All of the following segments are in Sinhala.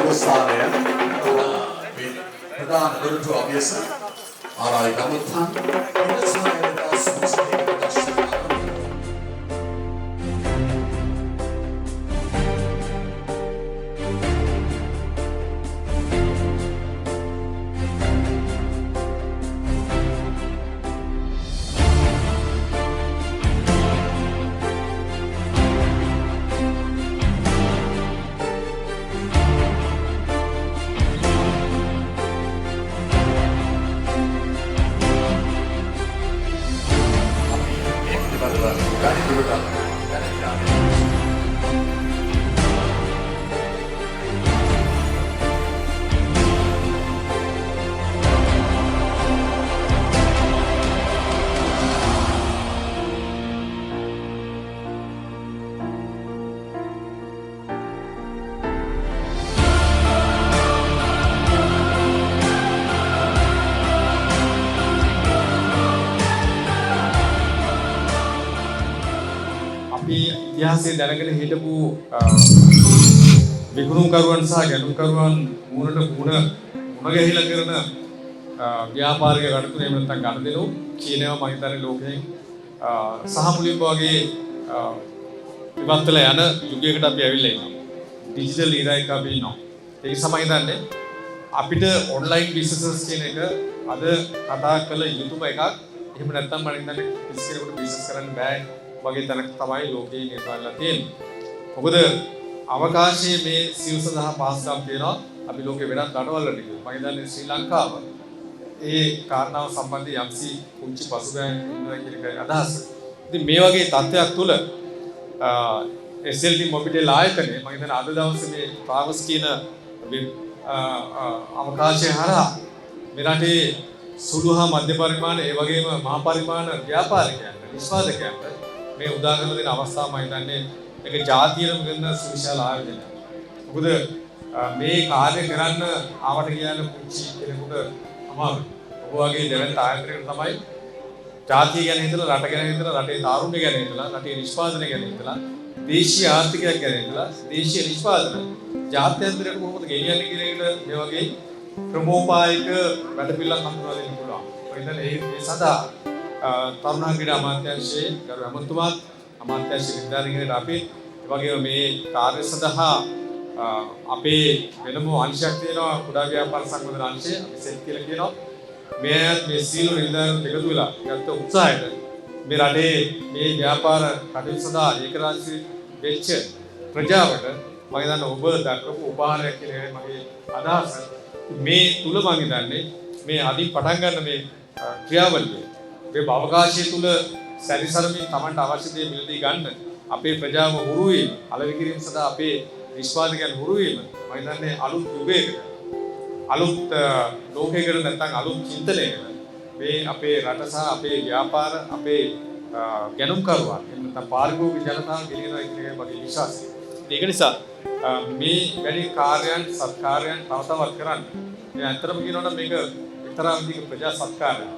අවස්ථානය ප්‍රධාන ගුරුතු අභ්‍යාස ආරායි ගමුත්හන් ඉන්දස්නායදා සුමස්තේ දර්ශන ඉතිහාසයේ දැනගෙන හිටපු විකුණුම්කරුවන් සහ ගැනුම්කරුවන් මුණ ගැහිලා කරන ව්‍යාපාරික කටයුතු එහෙම නැත්නම් ගනුදෙනු කියනවා මම හිතන්නේ ලෝකයෙන් සහ මුලින්ම වගේ ඉවත් වෙලා යන යුගයකට අපි ඇවිල්ලා ඉන්නවා. ඩිජිටල් ඉරා එක අපි ඉන්නවා. ඒක තමයි හිතන්නේ අපිට ඔන්ලයින් බිස්නසස් කියන එක අද කතා කළ යුතුම එකක්. එහෙම නැත්නම් මම හිතන්නේ කිසි කෙනෙකුට බිස්නස් කරන්න බෑ. වගේ තැනක තමයි ලෝකයේ නිර්මාණලා තියෙන්නේ. මොකද අවකාශයේ මේ සිල් සඳහා පාස්කම් තියෙනවා අපි ලෝකේ වෙනත් රටවල් වලට. මම හිතන්නේ ශ්‍රී ලංකාව ඒ කාරණාව සම්බන්ධයෙන් යම්සි කුංචි පසුබෑම් ඉන්නවා කියන එක අදහස. ඉතින් මේ වගේ තත්ත්වයක් තුළ SLT මොබිටෙල් ආයතනය මම හිතන්නේ අද දවසේ මේ ප්‍රාවස් කියන අවකාශය හරහා මේ රටේ සුළු හා මධ්‍ය පරිමාණ ඒ වගේම මහා පරිමාණ ව්‍යාපාරිකයන්ට නිෂ්පාදකයන්ට මේ උදා කරන දෙන අවස්ථාව මම හිතන්නේ ඒක ජාතියම වෙන සුවිශාල ආයෝජනයක්. මොකද මේ කාර්ය කරන්න ආවට කියන කුංචි කෙනෙකුට අමාරුයි. ඔබ වගේ දෙවන්ත ආයතනයකට තමයි ජාතිය ගැන හිතලා රට ගැන හිතලා රටේ තාරුණ්‍ය ගැන හිතලා රටේ නිෂ්පාදනය ගැන හිතලා දේශීය ආර්ථිකයක් ගැන හිතලා දේශීය නිෂ්පාදන ජාත්‍යන්තරයට කොහොමද ගෙනියන්නේ කියන එකට මේ වගේ ක්‍රමෝපායික වැඩපිළිවෙලක් හඳුන්වා දෙන්න පුළුවන්. ඒ හින්දා ඒ සඳහා තරුණාංගික අමාත්‍යාංශයේ ගරු ඇමතුමාත් අමාත්‍යාංශ විද්‍යාලයකට අපි ඒ වගේම මේ කාර්ය සඳහා අපේ වෙනම අංශයක් තියෙනවා කුඩා ව්‍යාපාර සංවර්ධන අංශය අපි සෙත් කියලා කියනවා මේ සීල නිලධාරීන් එකතු වෙලා ගත්ත උත්සාහයට මේ රටේ මේ ව්‍යාපාර කටයුතු සඳහා ඒකරාශී වෙච්ච ප්‍රජාවට මම හිතන්නේ ඔබ දක්වපු උපහාරයක් කියලා මගේ අදහස මේ තුල මම හිතන්නේ මේ අදින් පටන් ගන්න මේ ක්‍රියාවලිය මේ අවකාශය තුල සැරිසරමින් Tamanට අවශ්‍ය දේ මිලදී ගන්න අපේ ප්‍රජාව හුරු වීම අලෙවි කිරීම සඳහා අපේ නිෂ්පාදකයන් හුරු වීම මම හිතන්නේ අලුත් යුගයකට අලුත් ලෝකයකට නැත්නම් අලුත් චින්තනයකට මේ අපේ රට සහ අපේ ව්‍යාපාර අපේ ගැනුම්කරුවන් නැත්නම් පාරිභෝගික ජනතාව ගෙනියනවා කියන එක මගේ විශ්වාසය. ඒක නිසා මේ වැඩි කාර්යයන් සත්කාරයන් තව තවත් කරන්න. මේ අතරම කියනවා නම් මේක එක්තරා විදිහක ප්‍රජා සත්කාරයක්.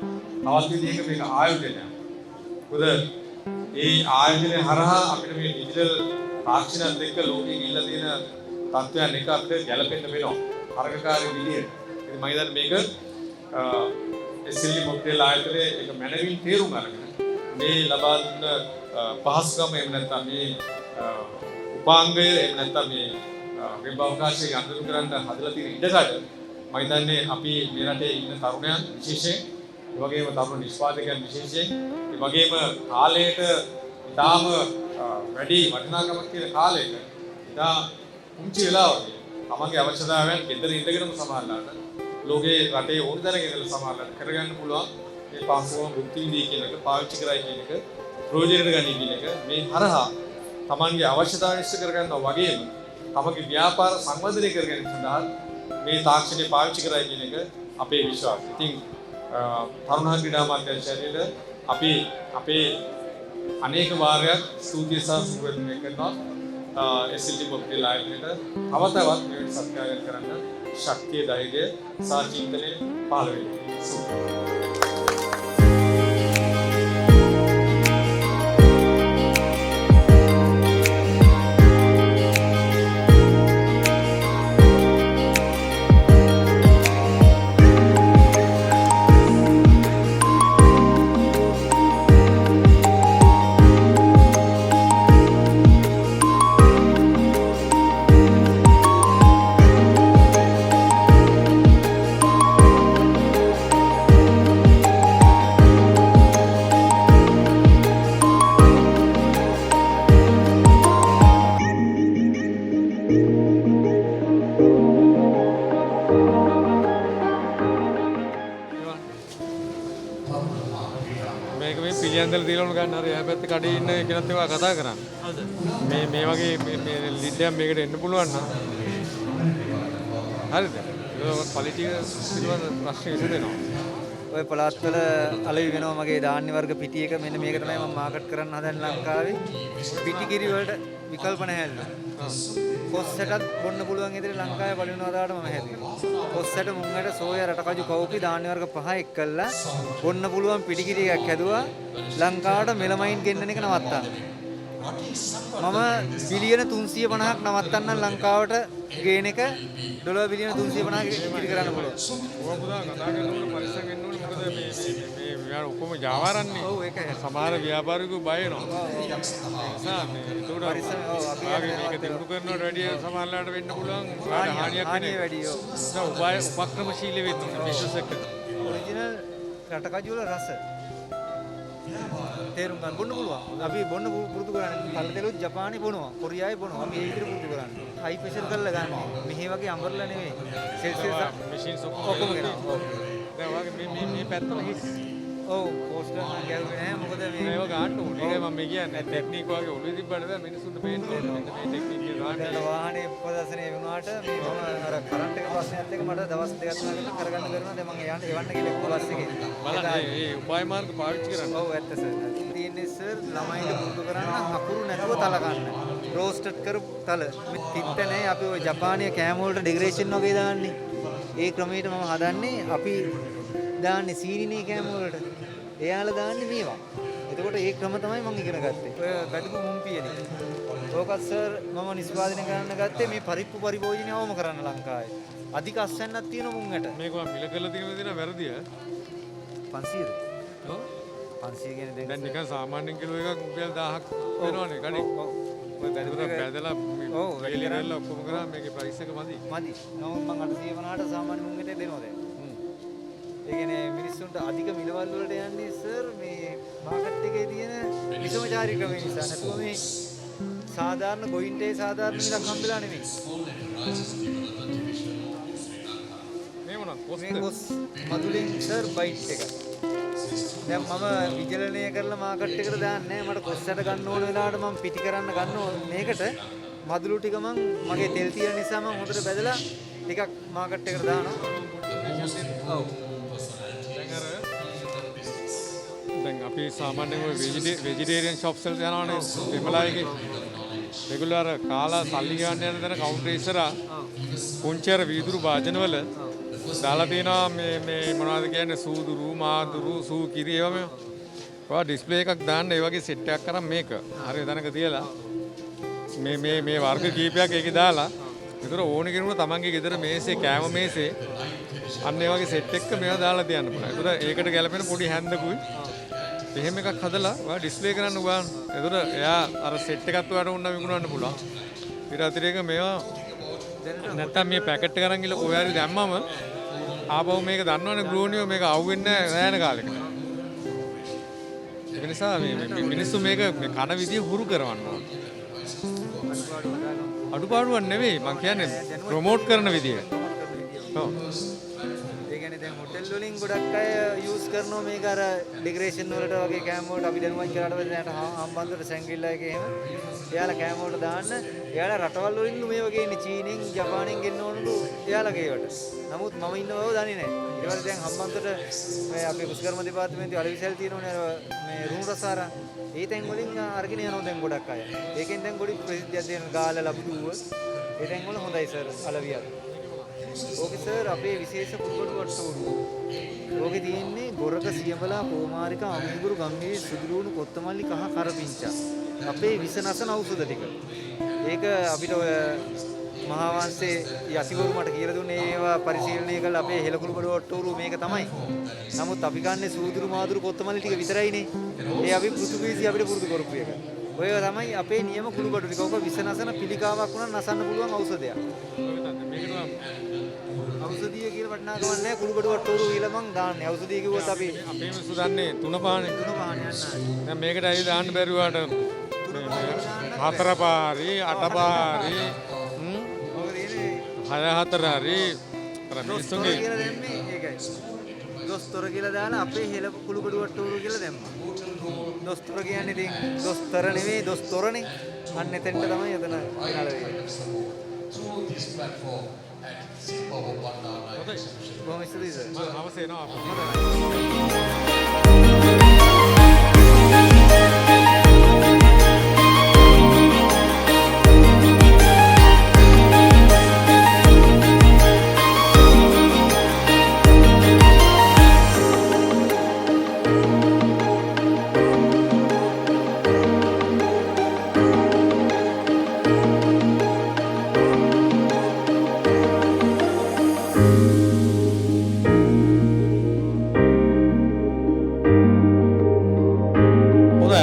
තවත් විදිහක මේක ආයෝජනයක්. මොකද මේ ආයෝජනය හරහා අපිට මේ ඩිජිටල් තාක්ෂණයත් එක්ක ලෝකයේ ගිහිල්ලා තියෙන තත්ත්වයන් එක අපිට ගැලපෙන්න වෙනවා. හරකකාරී විදියට. ඉතින් මම හිතන්නේ මේක SLT මොබිටෙල් ආයතනයේ ඒක මැනවින් තේරුම් අරගෙන මේ ලබා දුන්න පහසුකම එහෙම නැත්නම් මේ උපාංගය එහෙම නැත්නම් මේ වෙබ් අවකාශයේ අඳුරු කරන්න හදලා තියෙන ඉඩකඩ මම හිතන්නේ අපි මේ රටේ ඉන්න තරුණයන් විශේෂයෙන් ඒ වගේම තරුණ නිෂ්පාදකයන් විශේෂයෙන් ඒ වගේම කාලයට ඉතාම වැඩි වටිනාකමක් තියෙන කාලයක ඉතා කුංචි වෙලාවකදී තමන්ගේ අවශ්‍යතාවයන් ගෙදර ඉඳගෙනම සමානලාට ලෝකේ රටේ ඕන තැනක ඉඳලා සමානලාට කරගන්න පුළුවන් මේ පාසුවම බුද්ධි විදී කියන එක පාවිච්චි කරයි කියන එක ප්‍රයෝජනෙට ගන්න කියන එක මේ හරහා තමන්ගේ අවශ්‍යතාවය ඉෂ්ට කරගන්නවා වගේම තමන්ගේ ව්‍යාපාර සංවර්ධනය කර ගැනීම සඳහා මේ තාක්ෂණය පාවිච්චි කරයි කියන එක අපේ විශ්වාසය. ඉතින් තරුණ ක්‍රීඩා අමාත්‍යාංශයට අපි අපේ අනේක වාරයක් ස්තුතිය සහ සුබවැදනය කරනවා SLT මොබිටෙල් ආයතනයට තව තවත් මේ සත්කාරය කරන්න ශක්තිය ධෛර්යය සහ චින්තනය පහළ වෙනවා. පිළියන්දල දීලා ගන්න හරි එහා පැත්තේ කඩේ ඉන්න කෙනත් ඒවා කතා කරන්නේ. හවුද? මේ වගේ මේ ලිඩ්ඩයක් මේකට එන්න පුළුවන් නම් හරිද? ඒක ක්වොලිටි පිළිබඳ ප්‍රශ්න විසඳෙනවා. ඔය පළාත්වල අලෙවි වෙනවා මගේ ධාන්‍ය වර්ග පිටි එක මෙන්න මේක තමයි මම මාකට් කරන්න හදන ලංකාවේ. පිටි කිරි වලට විකල්ප නැහැලු. කොස්සටත් බොන්න පුළුවන් ඉදිරිය ලංකාවේ පළවෙනි වතාවට මම හැදුවේ. කොස්සට මුංගට සෝයා රටකජු කවුපි ධාන්‍ය වර්ග 5 එක්කලා බොන්න පුළුවන් පිටි කිරි එකක් හැදුවා ලංකාවට මෙලමයින් ගෙන්නන එක නවත්තන්න. මම බිලියන 350ක් නවත්තන්න ලංකාවට ගේන එක ඩොලර් බිලියන 350ක් ඉතිරි කරන්න පුළුවන්. ඕවා පුතා කතා කරනකොට පරිස්සම් වෙන්න ඕනේ මොකද මේ මෙයා ඔක්කොම ජාවාරන්නේ. ඔව් ඒක සමහර ව්‍යාපාරිකයෝ බය වෙනවා. නිසා මේ ඒකට පරිස්සම් ඔව් අපි මේක දිනු කරනවට වැඩිය සමහරලාට වෙන්න පුළුවන් හානියක් වෙන එක. වැඩි ඔව්. උපාය උපක්‍රමශීලී වෙන්න ඕනේ බිස්නස් එකට. ඔරිජිනල් රටකජු වල රස තේරුම් ගන්න බොන්න පුළුවන්. අපි බොන්න පුරුදු කරන්නේ කල්තෙලුත් ජපානයේ බොනවා. කොරියාවේ බොනවා. අපි ඒ විදිහට පුරුදු කරන්නේ. හයි ප්‍රෙෂර් කරලා ගන්න. මෙහි වගේ අඹරලා නෙවෙයි. සෙල්සියස් මැෂින්ස් ඔක්කොම ගෙනාවා. ඔව්. දැන් වගේ මේ පැත්තම හිස්. ඔව් පෝස්ටර් නම් ගැහුවේ නැහැ. මොකද මේ ඒව ගන්න ඕනේ. ඒක මම කියන්නේ ටෙක්නික් වගේ ඔළුවේ තිබ්බට බෑ මිනිස්සුන්ට පේන්න ඕනේ. මෙන්න මේ ටෙක්නික් එක ගන්න. වාහනේ ප්‍රදර්ශනය වුණාට මේ මම අර කරන්ට් එක ප්‍රශ්නයත් එක්ක මට දවස් දෙකක් තුනකට කරගන්න බැරුණා. දැන් මම එවන්න කියලා එක්ක බස් එකේ. බලන්න මේ උපාය මාර්ග පාවිච්චි කරන්න. ඔව් ඇත්ත සර්. තියෙන්නේ සර් ළමයින්ට පුරුදු කරන්න අකුරු නැතුව තල ගන්න. රෝස්ටඩ් කරපු තල. මේ තිත්ත නැහැ අපි ওই ජපානීය කෑම වලට ඩෙකරේෂන් වගේ දාන්නේ. ඒ ක්‍රමයට මම හදන්නේ අපි දාන්නේ සීනිනේ කෑම වලට. එයාලා දාන්නේ මේවා. එතකොට ඒ ක්‍රම තමයි මම ඉගෙන ගත්තේ. ඔය බැදපු මුම්පියනේ. ඕකත් සර් මම නිෂ්පාදනය කරන්න ගත්තේ මේ පරිප්පු පරිභෝජනය අවම කරන්න ලංකාවේ. අධික අස්වැන්නක් තියෙන මුංගට. මේක මිල කරලා තියෙන විදිහ වැරදිය. 500ද? ඔව්. 500 කියන්නේ දැන් නිකන් සාමාන්‍යයෙන් කිලෝ එකක් රුපියල් 1000ක් වෙනවනේ කඩේ. ඔව්. ඔය බැදලා ඔව් වැඩිලා ඔක්කොම කරා මේකේ ප්‍රයිස් එක මදි. මදි. නමුත් මම 850ට සාමාන්‍ය මුංගට දෙනවා දැන්. ඒ කියන්නේ මිනිස්සුන්ට අධික මිලවල් වලට යන්නේ සර් මේ මාකට් එකේ තියෙන විෂමචාරී ක්‍රම නිසා. නැතුව මේ සාධාරණ ගොයින්ටේ සාධාරණ මිලක් හම්බෙලා නෙමෙයි. මේ මොනවද? මේ කොස් මදුලෙන් සර් බයිට් එක. දැන් මම විචලනය කරලා මාකට් එකට දාන්නේ නැහැ. මට කොස්සට ගන්න ඕන වෙලාවට මම පිටි කරන්න ගන්න ඕන මේකට මදුළු ටික මම මගේ තෙල් තියෙන නිසා මම හොඳට බැදලා ටිකක් මාකට් එකට දානවා. ඔව්. දැන් අපි සාමාන්‍යයෙන් ඔය වෙජිටේරියන් ෂොප්ස් වලට යනවනේ විමලාගේ රෙගුලර් කාලා සල්ලි ගන්න යන තැන කවුන්ටර් ඉස්සරහා පුංචි අර වීදුරු වාදන වල දාලා තියෙනවා මේ මොනවද කියන්නේ සූදුරු මාදුරු සූ කිරි ඒවා මේ ඔය ඩිස්ප්ලේ එකක් දාන්න ඒ වගේ සෙට් එකක් කරන් මේක හරිය තැනක තියලා මේ වර්ග කීපයක් ඒකේ දාලා ඒතර ඕන කෙනෙකුට තමන්ගේ ගෙදර මේසේ කෑම මේසේ අන්න ඒ වගේ සෙට් එකක මේවා දාලා තියන්න පුළුවන්. ඒතර ඒකට ගැලපෙන පොඩි හැන්දකුයි එහෙම එකක් හදලා ඔයා ඩිස්ප්ලේ කරන්න ගාන. ඒතර එයා අර සෙට් එකත් ඔයාලට උන්න විකුණන්න පුළුවන්. ඊට අතිරේක මේවා නැත්තම් මේ පැකට් එක අරන් ගිහලා ඔයාලි දැම්මම ආපහු මේක දන්නවනේ ග්‍රෝනියෝ මේක අවුෙන්නේ නැහැ නෑන කාලෙක. ඒ නිසා මේ මිනිස්සු මේක මේ කන විදිය හුරු කරවන්න ඕන. අඩුපාඩුවක් නෙවෙයි මං කියන්නේ ප්‍රොමෝට් කරන විදිය. ඔව්. ඒ කියන්නේ දැන් හොටෙල් වලින් ගොඩක් අය යූස් කරනවා මේක අර ඩෙකරේෂන් වලට වගේ කෑම වලට අපි දැනුවත් කරාට පස්සේ දැන් හම්බන්තොට සැංගිල්ලා එකේ එහෙම එයාලා කෑම වලට දාන්න එයාලා රටවල් වලින් මේ වගේ ඉන්නේ චීනෙන් ජපානෙන් ගෙන්න ඕනලු එයාලගේ ඒවට. නමුත් මම ඉන්නව දන්නේ නැහැ. ඊට පස්සේ දැන් හම්බන්තොට මේ අපේ කුස්කර්ම දෙපාර්තමේන්තුවේ අලවිසල් තියෙනවනේ මේ රුණු රසාර ඒ තැන් වලින් අරගෙන යනවා දැන් ගොඩක් අය. ඒකෙන් දැන් ගොඩක් ප්‍රසිද්ධියක් දෙන ගාල ලබුව ඒ තැන් වල හොඳයි සර් අලවියක්. ඕකේ සර් අපේ විශේෂ කුරුබඩු වට්ටෝරුව. ඕකේ තියෙන්නේ ගොරක සියඹලා කෝමාරික අමුගුරු ගම්මිරි සුදුරුණු කොත්තමල්ලි කහ කරපිංචා. අපේ විස නසන ඖෂධ ටික. ඒක අපිට ඔය මහා වංශයේ යතිවරු මට කියලා දුන්නේ ඒවා පරිශීලනය කරලා අපේ හෙළ කුරුබඩු වට්ටෝරුව මේක තමයි. නමුත් අපි ගන්නේ සූදුරු මාදුරු කොත්තමල්ලි ටික විතරයිනේ. ඒ අපි පෘතුගීසි අපිට පුරුදු කරපු එක. ඔය තමයි අපේ නියම කුරුබඩු ටික. ඕක විස නසන පිළිකාවක් වුණා නසන්න පුළුවන් ඖෂධයක්. ඖෂධීය කියලා වටනාකමක් නැහැ කුළුබඩු වට්ටෝරු කියලා මං දාන්නේ. ඖෂධීය කිව්වොත් අපි අපේ මිනිස්සු දන්නේ තුන පහනේ. යන්න. දැන් මේකට ඇයි දාන්න බැරිවාට හතර පාරි අට පාරි ඔය රේනේ හය හතර හරි අර මිනිස්සුගේ කියලා දෙන්නේ ඒකයි. දොස්තර කියලා දාලා අපේ හෙළ කුළු කඩුවට උරු කියලා දැම්මා. දොස්තර කියන්නේ ඉතින් දොස්තර නෙවෙයි දොස්තරනේ. අන්න එතෙන්ට තමයි එතන විනාල වෙන්නේ. බොහොම ස්තුතියි සර්. අවශ්‍ය වෙනවා අපිට.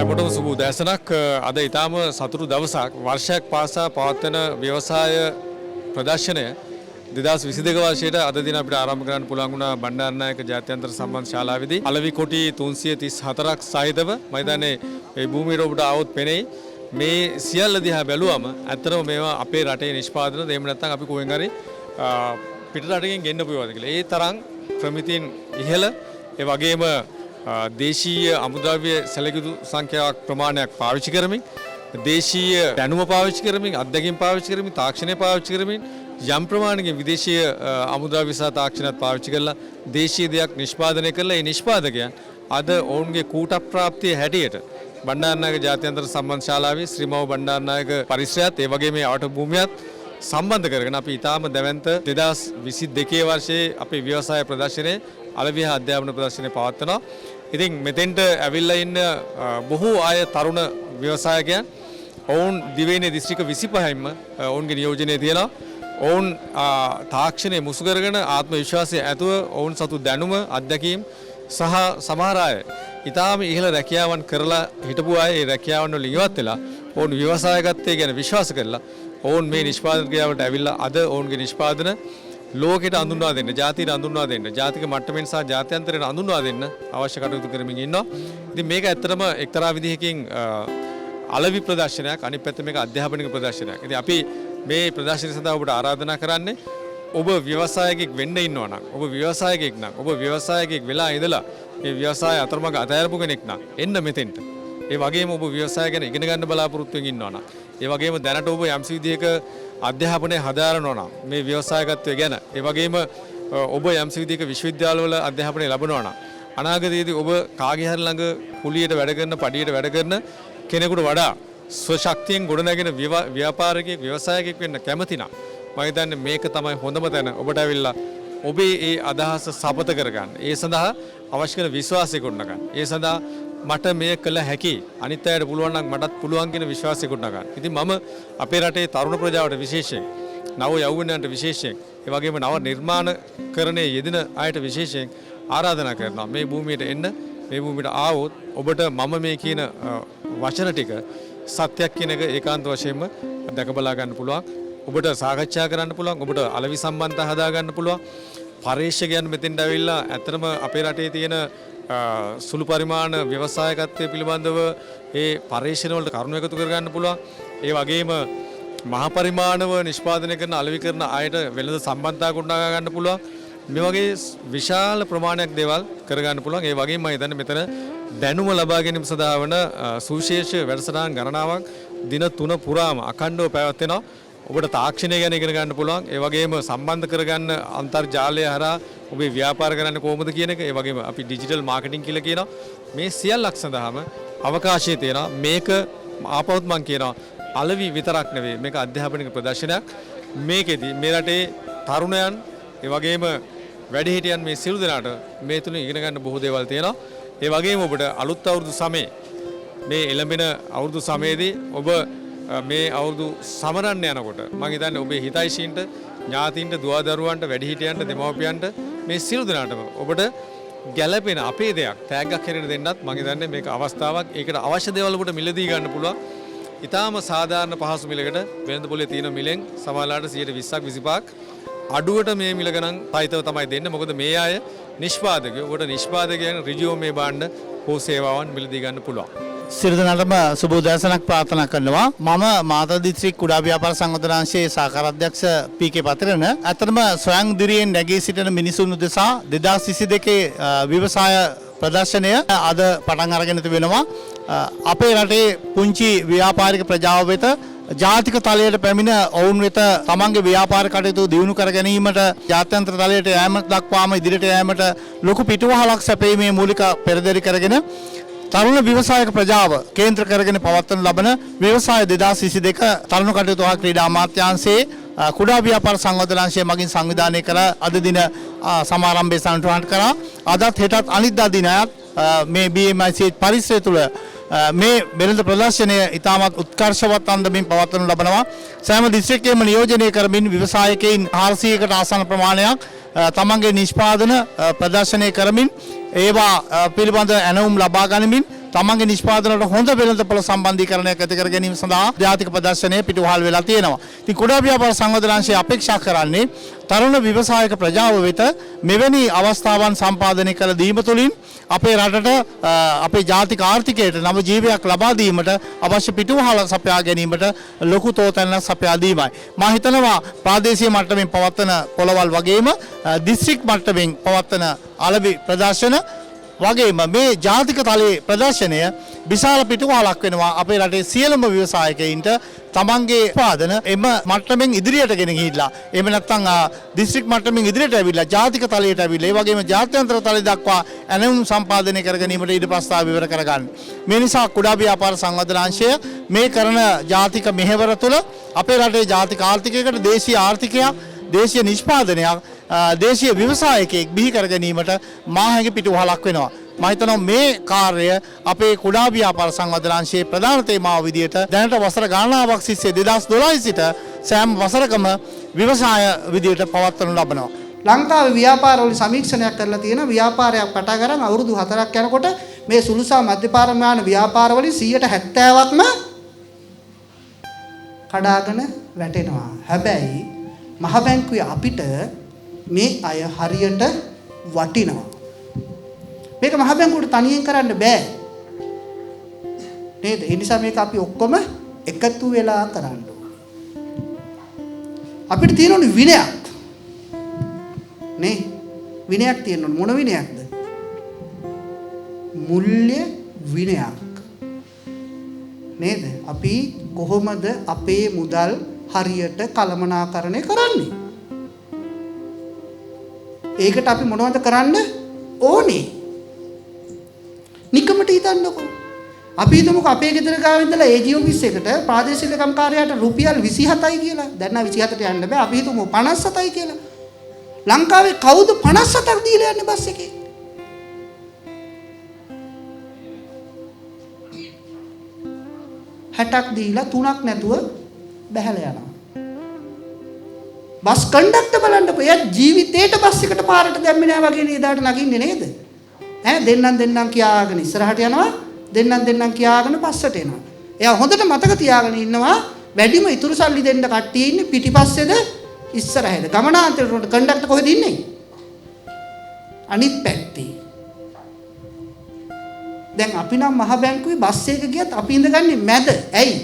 අපට සුබ උදෑසනක්. අද ඊටාම සතුටු දවසක්. වර්ෂයක් පාසා පවත්වන ව්‍යවසාය ප්‍රදර්ශනය 2022 වර්ෂයට අද දින අපිට ආරම්භ කරන්න පුළුවන් වුණා බණ්ඩාරනායක ජාත්‍යන්තර සම්බන්ධ ශාලාවේදී. අලවි කොටි 334ක් සහිතව මම හිතන්නේ මේ භූමියට ඔබට આવොත් පෙනෙයි. මේ සියල්ල දිහා බැලුවම ඇත්තටම මේවා අපේ රටේ නිෂ්පාදන දෙහෙම නැත්නම් අපි කොහෙන් හරි පිට රටකින් ගෙන්න පුළුවන්ද කියලා. ඒ තරම් ප්‍රමිතින් ඉහළ ඒ වගේම දේශීය අමුද්‍රව්‍ය සැලකියුතු සංඛ්‍යාවක් ප්‍රමාණයක් පාවිච්චි කරමින් දේශීය දැනුම පාවිච්චි කරමින් අත්දැකීම් පාවිච්චි කරමින් තාක්ෂණය පාවිච්චි කරමින් යම් ප්‍රමාණයකින් විදේශීය අමුද්‍රව්‍ය සහ තාක්ෂණයත් පාවිච්චි කරලා දේශීය දෙයක් නිෂ්පාදනය කරලා ඒ නිෂ්පාදකයන් අද ඔවුන්ගේ කූට ප්‍රාප්තිය හැටියට බණ්ඩාරනායක ජාත්‍යන්තර සම්බන්ධ ශාලාවේ ශ්‍රීමව බණ්ඩාරනායක පරිශ්‍රයත් ඒ වගේම මේ ආවට භූමියත් සම්බන්ධ කරගෙන අපි ඊටාම දැවැන්ත 2022 වර්ෂයේ අපේ ව්‍යවසාය ප්‍රදර්ශනයේ අලවිහ අධ්‍යාපන ප්‍රදර්ශනය පවත්වනවා. ඉතින් මෙතෙන්ට ඇවිල්ලා ඉන්න බොහෝ අය තරුණ ව්‍යවසායකයන් ඔවුන් දිවයිනේ දිස්ත්‍රික්ක 25යින්ම ඔවුන්ගේ නියෝජනය තියෙනවා. ඔවුන් තාක්ෂණය මුසු කරගෙන ආත්ම විශ්වාසය ඇතුව ඔවුන් සතු දැනුම අත්දැකීම් සහ සමහර අය ඊටාම ඉහළ රැකියාවන් කරලා හිටපු අය ඒ රැකියාවන් වල ඉවත් වෙලා ඔවුන් ව්‍යවසායකත්වයේ ගැන විශ්වාස කරලා ඔවුන් මේ නිෂ්පාදන ක්‍රියාවට ඇවිල්ලා අද ඔවුන්ගේ නිෂ්පාදන ලෝකෙට අඳුන්වා දෙන්න, ජාතියට අඳුන්වා දෙන්න, ජාතික මට්ටමින් සහ ජාත්‍යන්තරයට අඳුන්වා දෙන්න අවශ්‍ය කටයුතු කරමින් ඉන්නවා. ඉතින් මේක ඇත්තටම එක්තරා විදිහකින් අලවි ප්‍රදර්ශනයක්, අනිත් පැත්තේ මේක අධ්‍යාපනික ප්‍රදර්ශනයක්. ඉතින් අපි මේ ප්‍රදර්ශනය සඳහා ඔබට ආරාධනා කරන්නේ ඔබ ව්‍යවසායකයෙක් වෙන්න ඉන්නවා නම්, ඔබ ව්‍යවසායකයෙක් නම්, ඔබ ව්‍යවසායකයෙක් වෙලා ඉඳලා මේ ව්‍යවසාය අතරමඟ අතහැරපු කෙනෙක් නම් එන්න මෙතෙන්ට. ඒ වගේම ඔබ ව්‍යවසාය ගැන ඉගෙන ගන්න බලාපොරොත්තු වෙමින් ඉන්නවා නම්, ඒ වගේම දැනට ඔබ යම්සි විදිහක අධ්‍යාපනය හදාරනවා නම් මේ ව්‍යවසායකත්වය ගැන, ඒ වගේම ඔබ යම්සි විදිහක විශ්වවිද්‍යාලවල අධ්‍යාපනය ලබනවා නම් අනාගතයේදී ඔබ කාගේ හරි ළඟ කුලියට වැඩ කරන, පඩියට වැඩ කරන කෙනෙකුට වඩා ස්වශක්තියෙන් ගොඩනැගෙන ව්‍යාපාරිකයෙක්, ව්‍යවසායකයෙක් වෙන්න කැමති නම් මම හිතන්නේ මේක තමයි හොඳම තැන ඔබට ඇවිල්ලා ඔබේ ඒ අදහස සපත කරගන්න. ඒ සඳහා අවශ්‍ය කරන විශ්වාසය ගොඩනගන්න. ඒ සඳහා මට මේ කළ හැකි, අනිත් අයට පුළුවන් නම් මටත් පුළුවන් කියන විශ්වාසය ගොඩනගන්න. ඉතින් මම අපේ රටේ තරුණ ප්‍රජාවට විශේෂයෙන්, නව යෞවනයන්ට විශේෂයෙන්, ඒ වගේම නව නිර්මාණකරණයේ යෙදෙන අයට විශේෂයෙන් ආරාධනා කරනවා මේ භූමියට එන්න. මේ භූමියට ආවොත් ඔබට මම මේ කියන වචන ටික සත්‍යයක් කියන එක ඒකාන්ත වශයෙන්ම දැක බලා ගන්න පුළුවන්. ඔබට සාකච්ඡා කරන්න පුළුවන්. ඔබට අලවි සම්බන්ධතා හදා ගන්න පුළුවන්. පරිශ්‍රකයන් මෙතෙන්ට ඇවිල්ලා ඇත්තටම අපේ රටේ තියෙන සුළු පරිමාණ ව්‍යවසායකත්වයේ පිළිබඳව ඒ පරිශ්‍රණ වලට කරුණු එකතු කර ගන්න පුළුවන්. ඒ වගේම මහා පරිමාණව නිෂ්පාදනය කරන අලෙවි කරන අයට වෙළඳ සම්බන්ධතා ගොඩනගා ගන්න පුළුවන්. මේ වගේ විශාල ප්‍රමාණයක් දේවල් කර ගන්න පුළුවන්. ඒ වගේම මම හිතන්නේ මෙතන දැනුම ලබා ගැනීම සඳහා වන සුවිශේෂ වැඩසටහන් ගණනාවක් දින 3 පුරාම අඛණ්ඩව පැවැත්වෙනවා. ඔබට තාක්ෂණය ගැන ඉගෙන ගන්න පුළුවන්. ඒ වගේම සම්බන්ධ කරගන්න අන්තර්ජාලය හරහා ඔබේ ව්‍යාපාර කරන්න කොහොමද කියන එක. ඒ වගේම අපි ඩිජිටල් මාකටිං කියලා කියනවා. මේ සියල්ලක් සඳහාම අවකාශය තියෙනවා. මේක ආපහුත් මම කියනවා අලවි විතරක් නෙවෙයි, මේක අධ්‍යාපනික ප්‍රදර්ශනයක්. මේකෙදි මේ රටේ තරුණයන් ඒ වගේම වැඩිහිටියන් මේ සියලු දෙනාට මේ තුලින් ඉගෙන ගන්න බොහෝ දේවල් තියෙනවා. ඒ වගේම ඔබට අලුත් අවුරුදු සමයේ මේ එළඹෙන අවුරුදු සමයේදී ඔබ මේ අවුරුදු සමරන්න යනකොට මම හිතන්නේ ඔබේ හිතයිෂීන්ට, ඥාතීන්ට, දුවදරුවන්ට, වැඩිහිටියන්ට, දෙමව්පියන්ට මේ සියලු දෙනාටම ඔබට ගැළපෙන අපේ දෙයක් තෑග්ගක් හැටියට දෙන්නත් මම හිතන්නේ මේක අවස්ථාවක්. ඒකට අවශ්‍ය දේවල් ඔබට මිලදී ගන්න පුළුවන්. ඊටාම සාධාරණ පහසු මිලකට වෙළඳ පොලේ තියෙන මිලෙන් සමහරලාට 120ක් 25ක් අඩුවට මේ මිල ගණන් පයිතව තමයි දෙන්නේ. මොකද මේ අය නිෂ්පාදකයෝ. ඔබට නිෂ්පාදකයන් ඍජුව මේ භාණ්ඩ හෝ සේවාවන් මිලදී ගන්න පුළුවන්. සියලු දෙනාටම සුබ උදෑසනක් ප්‍රාර්ථනා කරනවා. මම මාතර දිස්ත්‍රික් කුඩා ව්‍යාපාර සංවර්ධනාංශයේ සහකාර අධ්‍යක්ෂ පී.කේ. පතිරණ. ඇත්තටම ස්වයං දිරියෙන් නැගී සිටින මිනිසුන් උදෙසා 2022 ව්‍යවසාය ප්‍රදර්ශනය අද පටන් අරගෙන තිබෙනවා. අපේ රටේ පුංචි ව්‍යාපාරික ප්‍රජාව වෙත ජාතික තලයට පැමිණ ඔවුන් වෙත තමන්ගේ ව්‍යාපාර කටයුතු දියුණු කර ගැනීමට ජාත්‍යන්තර තලයට යෑමට දක්වාම ඉදිරියට යෑමට ලොකු පිටුවහලක් සැපීමේ මූලික පෙරදරි කරගෙන තරුණ ව්‍යවසායක ප්‍රජාව කේන්ද්‍ර කරගෙන පවත්වන ලබන ව්‍යවසාය 2022 තරුණ කටයුතු හා ක්‍රීඩා අමාත්‍යාංශයේ කුඩා ව්‍යාපාර සංවර්ධනාංශය මගින් සංවිධානය කළ අද දින සමාරම්භය සම්පූර්ණ කරා. අදත් හෙටත් අනිද්දා දිනයත් මේ BMIC පරිසරය තුළ මේ වෙළඳ ප්‍රදර්ශනය ඉතාමත් උත්කර්ෂවත් අන්දමින් පවත්වනු ලබනවා. සෑම දිස්ත්‍රික්කයේම නියෝජනය කරමින් ව්‍යවසායකයින් 400කට ආසන්න ප්‍රමාණයක් තමන්ගේ නිෂ්පාදන ප්‍රදර්ශනය කරමින් ඒවා පිළිබඳ ඇනවුම් ලබා ගනිමින් තමන්ගේ නිෂ්පාදනවලට හොඳ වෙළඳපොළ සම්බන්ධීකරණයක් ඇති කර ගැනීම සඳහා ජාතික ප්‍රදර්ශනය පිටුවහල් වෙලා තියෙනවා. ඉතින් කුඩා ව්‍යාපාර සංවර්ධනාංශය අපේක්ෂා කරන්නේ තරුණ ව්‍යවසායක ප්‍රජාව වෙත මෙවැනි අවස්ථාවන් සම්පාදනය කර දීම තුළින් අපේ රටට අපේ ජාතික ආර්ථිකයට නව ජීවයක් ලබා දීමට අවශ්‍ය පිටුවහල සපයා ගැනීමට ලොකු තෝතැන්නක් සපයා දීමයි. මා හිතනවා ප්‍රාදේශීය මට්ටමින් පවත්වන පොළවල් වගේම දිස්ත්‍රික් මට්ටමින් පවත්වන අලෙවි ප්‍රදර්ශන වගේම මේ ජාතික තලයේ ප්‍රදර්ශනය විශාල පිටුවහලක් වෙනවා අපේ රටේ සියලුම ව්‍යවසායකයින්ට තමන්ගේ උත්පාදන එම මට්ටමින් ඉදිරියට ගෙන ගිහිල්ලා එහෙම නැත්නම් දිස්ත්‍රික් මට්ටමින් ඉදිරියට ඇවිල්ලා ජාතික තලයට ඇවිල්ලා ඒ වගේම ජාත්‍යන්තර තලය දක්වා ඇනවුම් සම්පාදනය කර ගැනීමට ඊට ප්‍රස්තාව විවර කරගන්න. මේ නිසා කුඩා ව්‍යාපාර සංවර්ධනාංශය මේ කරන ජාතික මෙහෙවර තුළ අපේ රටේ ජාතික ආර්ථිකයකට දේශීය ආර්ථිකයක් දේශීය නිෂ්පාදනයක් දේශීය ව්‍යවසායකයෙක් බිහි කර ගැනීමට මාහැඟි පිටුවහලක් වෙනවා. මම හිතනවා මේ කාර්යය අපේ කුඩා ව්‍යාපාර සංවර්ධනාංශයේ ප්‍රධාන තේමාව විදියට දැනට වසර ගණනාවක් සිස්සේ 2012 සිට සෑම වසරකම ව්‍යවසාය විදියට පවත්වනු ලබනවා. ලංකාවේ ව්‍යාපාරවල සමීක්ෂණයක් කරලා තියෙන ව්‍යාපාරයක් පටන් ගන්න අවුරුදු 4ක් යනකොට මේ සුළු සහ මධ්‍ය පරිමාණ ව්‍යාපාරවලින් 70%ක්ම කඩාගෙන වැටෙනවා. හැබැයි මහ බැංකුවේ අපිට මේ අය හරියට වටිනවා. මේක මහ බැංකුවට තනියෙන් කරන්න බෑ. නේද? ඒ නිසා මේක අපි ඔක්කොම එකතු වෙලා කරන්න අපිට තියෙන විනයක්. නේ? විනයක් තියෙන්න ඕන. මොන විනයක්ද? මූල්‍ය විනයක්. නේද? අපි කොහොමද අපේ මුදල් හරියට කළමනාකරණය කරන්නේ? ඒකට අපි මොනවද කරන්න ඕනේ? නිකමට හිතන්නකෝ. අපි හිතමුකෝ අපේ ගෙදර ගාව ඉඳලා AG ඔෆිස් එකට ප්‍රාදේශීය ලේකම් කාර්යාලයට රුපියල් 27යි කියලා. දැන් නම් 27ට යන්න බෑ. අපි හිතමු 57යි කියලා. ලංකාවේ කවුද 57ක් දීලා යන්නේ බස් එකේ? හැටක් දීලා 3ක් නැතුව බැහැලා යනවා. බස් කන්ඩක්ටර් බලන්නකො. එයා ජීවිතේට බස් එකට පාරට දැම්මේ නෑ වගේ නේද ඊදාට නගින්නේ නේද? ඈ දෙන්නම් කියාගෙන ඉස්සරහට යනවා. දෙන්නම් කියාගෙන පස්සට එනවා. එයා හොඳට මතක තියාගෙන ඉන්නවා වැඩිම ඉතුරු සල්ලි දෙන්න කට්ටිය ඉන්නේ පිටිපස්සේද ඉස්සරහේද? ගමනාන්තරයට කන්ඩක්ටර් කොහෙද ඉන්නේ? අනිත් පැත්තේ. දැන් අපි නම් මහ බැංකුවේ බස් එක ගියත් අපි ඉඳගන්නේ මැද. ඇයි?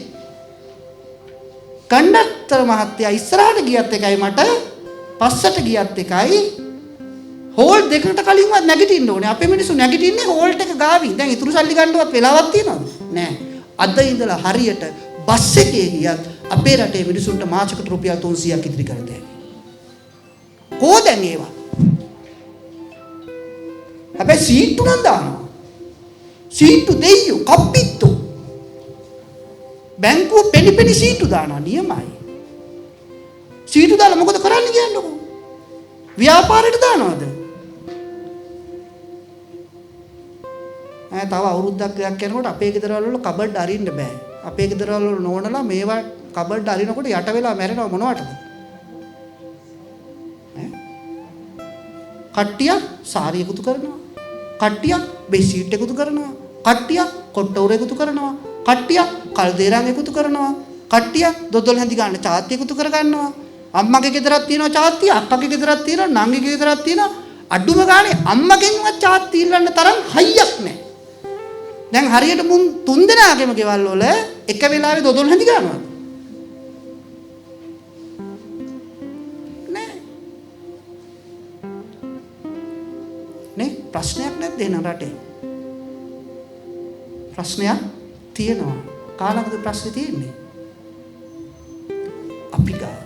කන්ඩක්ටර් මහත්තයා ඉස්සරහට ගියත් එකයි මට පස්සට ගියත් එකයි හෝල් දෙකකට කලින්වත් නැගිටින්න ඕනේ. අපේ මිනිස්සු නැගිටින්නේ හෝල්ට් එක ගාවින්. දැන් ඉතුරු සල්ලි ගන්නවත් වෙලාවක් තියනවද? නෑ. අද ඉඳලා හරියට බස් එකේ ගියත් අපේ රටේ මිනිසුන්ට මාසෙකට රුපියල් 300ක් ඉදිරි කර දෙයි. කොහෙන්ද ඒවා? හැබැයි සීට්ටු නම් දානවා. සීට්ටු දෙයියෝ කප්පිට්ටු. බැංකුව පෙනි සීට්ටු දානවා නියමයි. සීට්ටු දාලා මොකද කරන්නේ කියන්නකෝ? ව්‍යාපාරයට දානවද? තව අවුරුද්දක් දෙකක් යනකොට අපේ ගෙදරවල කබඩ් අරින්න බෑ. අපේ ගෙදරවල නෝනලා මේවා කබඩ් අරිනකොට යට වෙලා මැරෙනව මොනවටද? කට්ටියක් සාරි එකතු කරනවා. කට්ටියක් බෙඩ්ෂීට් එකතු කරනවා. කට්ටියක් කොට්ටෝර එකතු කරනවා. කට්ටියක් කල්දේරන් එකතු කරනවා. කට්ටියක් දොඩොල් හැඳි ගන්න චාත්‍ය එකතු කර ගන්නවා. අම්මගේ ගෙදරක් තියෙනවා චාත්‍ය, අක්කගේ ගෙදරක් තියෙනවා, නංගිගේ ගෙදරක් තියෙනවා. අඩුම ගානේ අම්මගෙන්වත් චාත්‍ය ඉල්ලන්න තරම් හයියක් නැහැ. දැන් හරියට මුන් තුන් දෙනාගේම ගෙවල් වල එක වෙලාවෙ දොදොල් හැඳි ගන්නවා. නෑ. නේ ප්‍රශ්නයක් නැද්ද එහෙනම් රටේ? ප්‍රශ්නයක් තියෙනවා. කාලකද ප්‍රශ්නේ තියෙන්නේ? අපි ගා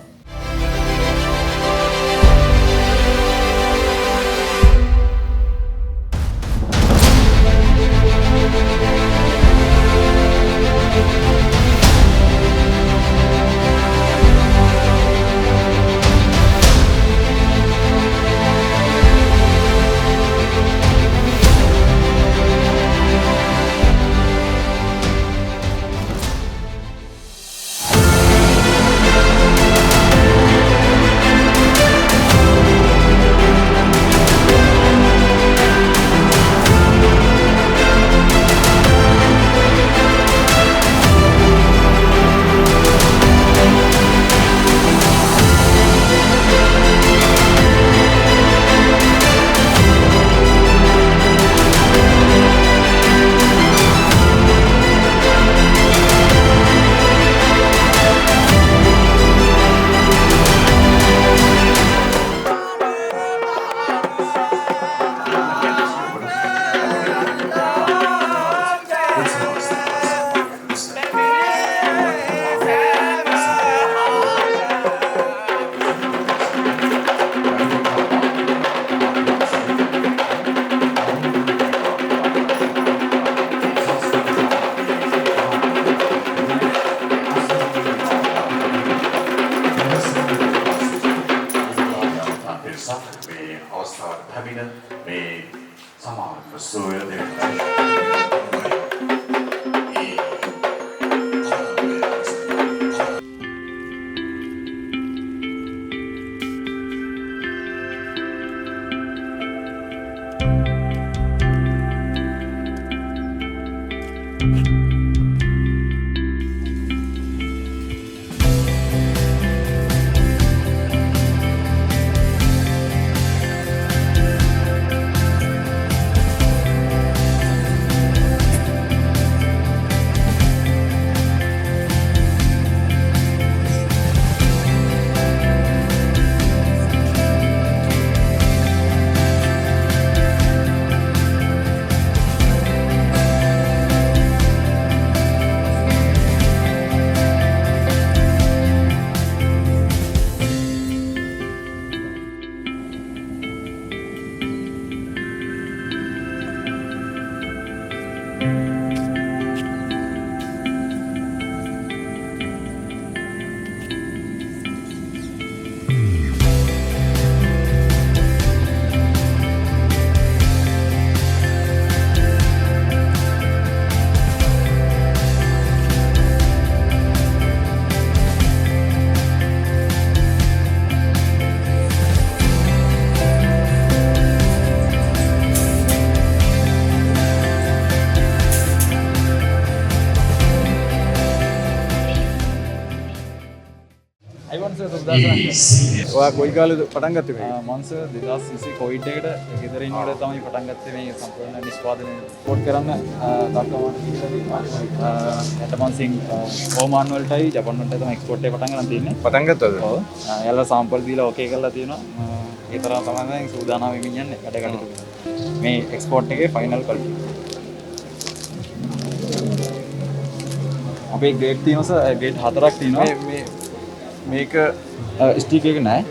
ඔයා කොයි කාලෙද පටන් ගත්තේ මේ? මංස 2020 කොවිඩ් එකට ගෙදර ඉන්නකොට තමයි පටන් ගත්තේ මේ සම්පූර්ණ නිෂ්පාදනය සපෝට් කරන්න දක්වන්න කියලා. ඊට පස්සේ ඕමාන් වලටයි ජපාන් වලටයි තමයි එක්ස්පෝර්ට් එක පටන් ගන්න තියෙන්නේ. පටන් ගත්තද? ඔව්. යාළුවා සාම්පල් දීලා ඕකේ කරලා තියෙනවා. ඒ තරම් තමයි දැන් සූදානම් වෙමින් යන්නේ වැඩ කටයුතු. මේ එක්ස්පෝර්ට් එකේ ෆයිනල් ක්වොලිටි. අපේ ග්‍රේඩ් තියෙනවා සර් ග්‍රේඩ් 4ක් තියෙනවා. මේක ස්ටික් එක නෑ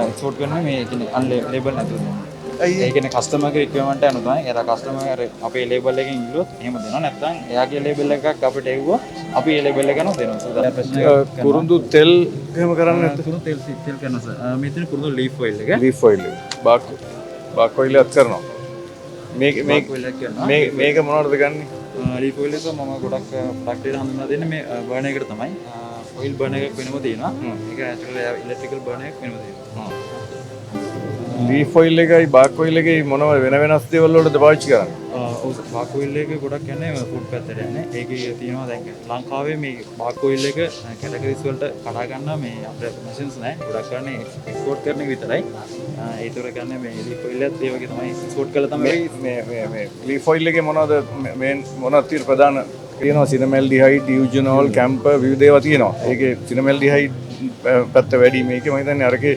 එක්ස්පෝර්ට් කරන්නේ මේ කියන්නේ අන්ලේබල් නැතුව දෙනවා. ඒ කියන්නේ කස්ටමර්ගේ රික්වයර්මන්ට් අනුව තමයි එයා කස්ටමර් අපේ ලේබල් එකෙන් ඉල්ලුවොත් එහෙම දෙනවා. නැත්නම් එයාගේ ලේබල් එකක් අපිට එව්වොත් අපි ඒ ලේබල් එක අනුව දෙනවා. කුරුඳු තෙල් එහෙම කරන්නේ නැත්නම් කුරුඳු තෙල් කරනවා සර්. මෙතන කුරුඳු ලීෆ් ඔයිල් එක. ලීෆ් ඔයිල් එක. බාක් ඔයිල් එකත් කරනවා. මේක මොනවටද ගන්නෙ? ලීෆ් ඔයිල් එක මම ගොඩක් ප්‍රොඩක්ට් එක හඳුන්වා දෙන්නේ මේ බර්නර් එකට තමයි. ඔයිල් බර්නර් එකක් වෙනම තියෙනවා. ඒක ඇක්චුවලි ඉලෙක්ට්‍රිකල් බර්නර් එකක් වෙනම තියෙනවා. ලීෆ් ඔයිල් එකයි බාක් ඔයිල් එකයි මොනවද වෙන වෙනස් දේවල් වලද පාවිච්චි කරන්නේ? බාකෝයිල් එක ගොඩක් යන්නේ ෆුඩ් පැත්තට යන්නේ. ඒකේ තියෙනවා දැන් ලංකාවේ මේ බාකෝයිල් එක කැටගරිස් වලට කඩා ගන්න මේ අපේ මැෂින්ස් නැහැ. ගොඩක් කරන්නේ එක්ස්පෝර්ට් කරන එක විතරයි. ඒතර කියන්නේ මේ ලීෆ් ඔයිල් එකත් ඒ වගේ තමයි එක්ස්පෝර්ට් කළා තමයි මේ ලීෆ් ඔයිල් එකේ මොනවද මොනවද තියෙන ප්‍රධාන තියෙනවා සිනමැල්ඩිහයිඩ්, ඩියුජනෝල්, කැම්පර් විවිධ ඒවා තියෙනවා. ඒකේ සිනමැල්ඩිහයිඩ් පැත්ත වැඩි මේකේ මම හිතන්නේ අරකේ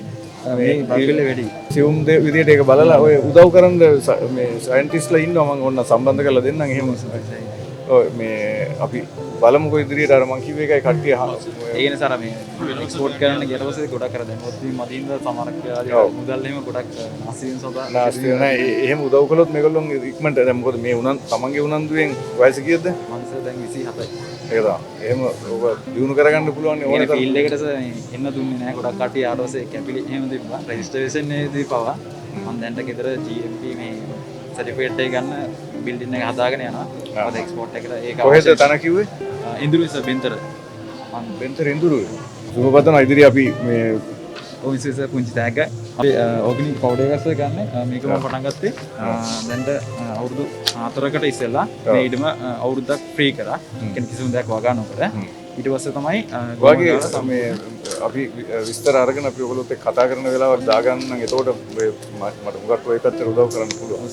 මේ බාකෝයිල් වැඩි. සියුම් විදියට ඒක බලලා ඔය උදව් කරන්න මේ සයන්ටිස්ට්ලා ඉන්නවා මම ඕන්න සම්බන්ධ කරලා දෙන්නම් එහෙම. ඔය මේ අපි බලමුකෝ ඉදිරියට අර මං කිව්ව එකයි කට්ටිය ඒ නිසා අර මේ එක්ස්පෝර්ට් කරන්න ගියට පස්සේ ගොඩක් කර දැන් ඔත් මදින්ද සමහරක් මුදල් එහෙම ගොඩක් ආසියෙන් සදා නාස්ති නෑ එහෙම උදව් කළොත් මේගොල්ලොන් ඉක්මනට දැන් මොකද මේ තමන්ගේ උනන්දුවෙන් වයස කීයද? මංස දැන් 27යි. ඒක තමයි. එහෙම ඔබ දිනු කරගන්න පුළුවන් ඕනේ ඕනේ ෆීල්ඩ් එකට එන්න දුන්නේ නැහැ ගොඩක් කට්ටිය ආවට පස්සේ කැපිලි එහෙම තිබ්බා. රෙජිස්ට්‍රේෂන් එකේදී පවා මම දැන්ට ගෙදර GMP මේ සර්ටිෆිකේට් එක ගන්න බිල්ඩින් එක හදාගෙන යනවා. මොකද එක්ස්පෝර්ට් එකට ඒක කොහෙද තන කිව්වේ? ඉන්දුරුවිස බෙන්තර. මම බෙන්තර ඉන්දුරුවේ. සුබපතන ඉදිරිය අපි මේ ඔය විශේෂ පුංචි තෑග්ග අපි ඕගනික් පවුඩර් එකක් ගන්න මේක මම පටන් ගත්තේ දැන්ට අවුරුදු 4කට ඉස්සෙල්ලා මේ ඊටම අවුරුද්දක් ෆ්‍රී කරා. කියන්නේ කිසිම දෙයක් වගා නොකර. ඊට පස්සේ තමයි වගේ මේ අපි විස්තර අරගෙන අපි ඔයගොල්ලොත් එක්ක කතා කරන වෙලාවක් දාගන්න නම් එතකොට මට මුගක් ඔය පැත්තට උදව් කරන්න පුළුවන්.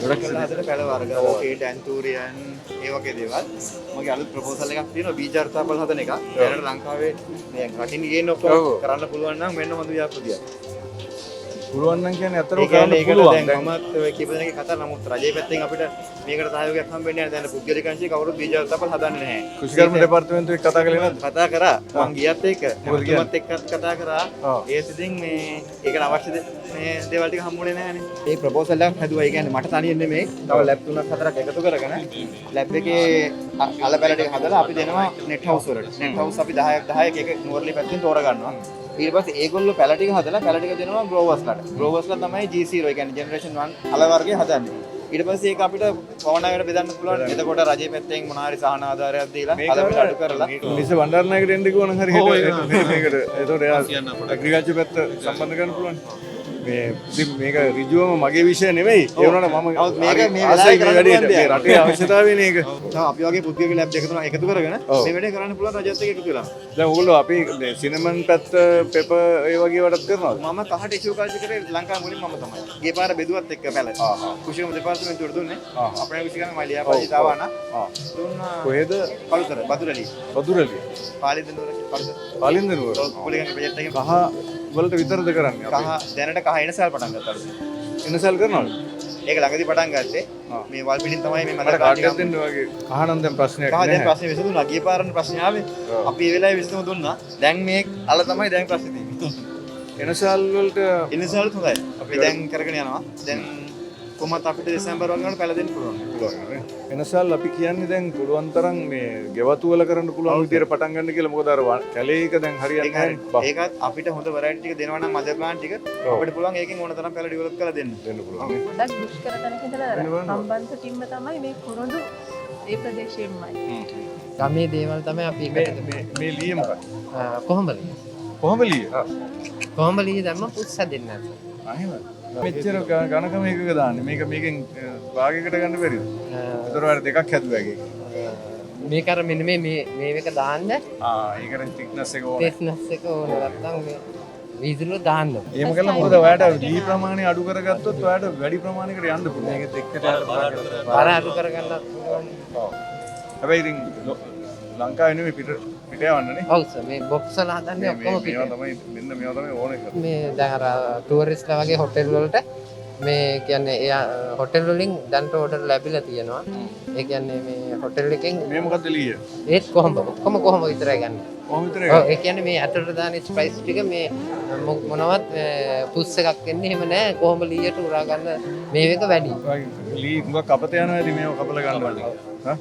ගොඩක් කරලා හදලා පැල වර්ග ඕකේට් ඇන්තූරියන් ඒ වගේ දේවල් මගේ අලුත් ප්‍රොපෝසල් එකක් තියෙනවා බීජාර්ථාපල් හදන එක. දැනට ලංකාවේ මේ රටින් ගේන්න ඔක්කොම කරන්න පුළුවන් නම් මෙන්න හොඳ ව්‍යාපෘතියක්. පුළුවන් නම් කියන්නේ අතරම කරන්න පුළුවන්. දැන් මමත් ඔය කීප දෙනෙක්ගේ කතා නමුත් රජයේ පැත්තෙන් අපිට මේකට සහයෝගයක් හම්බෙන්නේ නැහැ. දැන් පුද්ගලික අංශයේ කවුරුත් බීජාර්ථාපල් හදන්නේ නැහැ. කෘෂිකර්ම දෙපාර්තමේන්තුවේ කතා කළේ නැද්ද? කතා කරා. මං ගියත් ඒක මුතුමත් එක්කත් කතා කරා. ඒත් ඉතින් මේ ඒකට අවශ්‍ය මේ දේවල් ටික හම්බුනේ නැහැනේ. මේ ප්‍රොපෝසල් එකක් හැදුවා. ඒ කියන්නේ මට තනියෙන් නෙමෙයි. තව ලැබ් 3-4ක් එකතු කරගෙන ලැබ් එකේ කලබල ටික හදලා අපි දෙනවා නෙට් හවුස් වලට. නෙට් හවුස් අපි 10ක් එක නෝර්ලි පැත්තෙන් තෝරගන්නවා. ඊට පස්සේ ඒගොල්ලෝ පැල ටික හදලා පැල ටික දෙනවා ග්‍රෝවර්ස්ලාට. ග්‍රෝවර්ස්ලා තමයි G0 ඒ කියන්නේ ජෙනරේෂන් 1 කල වර්ගය හදන්නේ. ඊට පස්සේ ඒක අපිට පවණායකට බෙදන්න පුළුවන්. එතකොට රජයේ පැත්තෙන් මොන හරි සහන ආධාරයක් දීලා කල පිට අඩු කරලා මිනිස්ස වණ්ඩාරනායකට එන්න කිව්වනම් හරි මේකට එතකොට එයා ඇග්‍රිකල්චර් පැත්ත සම්බන්ධ කරන්න පුළුවන්. මේ ඉතින් මේක ඍජුවම මගේ විෂය නෙමෙයි. ඒ වුණාට මම මේක මේ ආසයි මේ වැඩේට මේ රටේ අවශ්‍යතාවයනේ ඒක. අපි වගේ පුද්ගලික ලැබ් දෙක තුනක් එකතු කරගෙන මේ වැඩේ කරන්න පුළුවන් රජයත් එක්ක එකතු වෙලා. දැන් ඕගොල්ලෝ අපි සිනමන් පැත්ත පෙපර් ඒ වගේ වලට කරනවද? මම කහට ඉෂුව කල්චර් කරේ ලංකාව මුලින් මම තමයි. ගිය පාර බෙදුවත් එක්ක පැල. කුෂිකම දෙපාර්තමේන්තුවට දුන්නේ. අපේ කුෂිකම මම ලියාපදිංචි තාවන. දුන්නා. කොහෙද? පළුතර බදුරලි. බදුරලි. පාලින්දනුවර පළුතර. පාලින්දනුවර. පොලිගංගේ ප්‍රොජෙක්ට් එකේ කහ වලට විතරද කරන්නේ? කහ දැනට කහ එනසල් පටන් ගත්තා. එනසල් කරනවද? ඒක ළඟදී පටන් ගත්තේ. මේ වල් පිටින් තමයි මේ මම කාටද දෙන්න වගේ. කහනම් දැන් ප්‍රශ්නයක් කහ දැන් නැහැ. ප්‍රශ්නේ විසඳුණා. ගිය පාරන ප්‍රශ්නේ ආවේ. අපි ඒ වෙලාවේ විසඳුම දුන්නා. දැන් මේ අල තමයි දැන් ප්‍රශ්නේ තියෙන්නේ. එනසල් වලට එනසල් හොඳයි. අපි දැන් කරගෙන යනවා. දැන් කොහොමද අපිට දෙසැම්බර් වගේ වුණා පැල දෙන්න පුළුවන්. එනසල් අපි කියන්නේ දැන් පුළුවන් තරම් මේ ගෙවතු වල කරන්න පුළුවන් විදියට පටන් ගන්න කියලා. මොකද අර කැලේ එක දැන් හරියන්නේ නැහැ. ඒකත් අපිට හොඳ වෙරයිටි ටික දෙනවා නම් මදර් ප්ලාන්ට් ටික අපිට පුළුවන් ඒකෙන් ඕන තරම් පැල ඩෙවලොප් කරලා දෙන්න. පුළුවන්. ගොඩක් දුෂ්කර තැනක ඉඳලා සම්බන්ධ ටිම්ම තමයි මේ කුරුඳු ඒ ප්‍රදේශයෙන්මයි. ගමේ දේවල් තමයි අපි මේ ලීය මොකක්ද? කොහොමද? කොහොමද ලීය? කොහොමද ලීය දැම්ම පුස්ස දෙන්න නැත. අහිමද? මෙච්චර ඝනකම එකක දාන්නේ. මේකෙන් භාගයකට ගන්න බැරිද? ඒතර වල දෙකක් හැදුවා ඒකේ. මේක අර මෙන්න මේ එක දාන්න. ඒකට thickness එක ඕනේ. thickness එක ඕනේ නැත්නම් මේ වීදුරුව දාන්න. එහෙම කළා මොකද ඔයාලට ලී ප්‍රමාණය අඩු කරගත්තොත් ඔයාලට වැඩි ප්‍රමාණයකට යන්න පුළුවන්. මේකෙත් එක්කට බර අඩු කරගන්නත් පුළුවන්. හැබැයි ඉතින් ලංකාවේ නෙමෙයි පිට යවන්නනේ. ඔව් සර් මේ බොක්ස් වල හදන්නේ ඔක්කොම පිට. මේවා තමයි මෙන්න මේවා තමයි ඕනේ කරන්නේ. මේ දැන් අර ටුවරිස්ට්ලා වගේ හොටෙල් වලට මේ කියන්නේ එයා හොටෙල් වලින් දැන්ට ඕඩර් ලැබිලා තියෙනවා. ඒ කියන්නේ මේ හොටෙල් එකෙන් මේ මොකද්ද ලීය? ඒත් කොහොම විතරයි ගන්න. කොහොම විතරයි? ඔව් ඒ කියන්නේ මේ ඇතුළට දාන ස්පයිස් ටික මේ මොනවත් පුස් එකක් එන්නේ එහෙම නැහැ. කොහොම ලීයට උරා ගන්න මේ එක වැඩි. ලී මුගක් කපත යනවා ඇති මේව කපලා ගන්න ඕනේ. හා?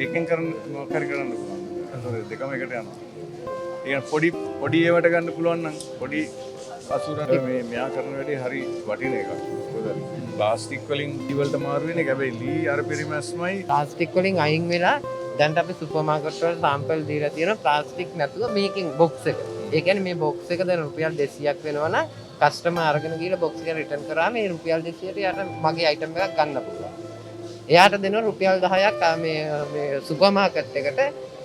ඒකෙන් කරන්න මොකක් හරි කරන්න පුළුවන්. ඒක දෙකම එකට යනවා. ඒ පොඩි ඒවට ගන්න පුළුවන් නම් පොඩි අසුර මේ මෙයා කරන වැඩේ හරි වටින එකක්. මොකද ප්ලාස්ටික් වලින් ඊවලට මාරු වෙන එක. හැබැයි ලී අර පරිමැස්මයි ප්ලාස්ටික් වලින් අයින් වෙලා දැන් අපි සුපර් මාකට් වල සාම්පල් දීලා තියෙනවා ප්ලාස්ටික් නැතුව මේකෙන් බොක්ස් එක. ඒ කියන්නේ මේ බොක්ස් එක දැන් රුපියල් 200ක් වෙනවා නම් කස්ටමර් අරගෙන ගිහලා බොක්ස් එක රිටර්න් කරාම මේ රුපියල් 200ට යට මගේ අයිටම් එකක් ගන්න පුළුවන්. එයාට දෙනවා රුපියල් 10ක් මේ සුපර් මාකට් එකට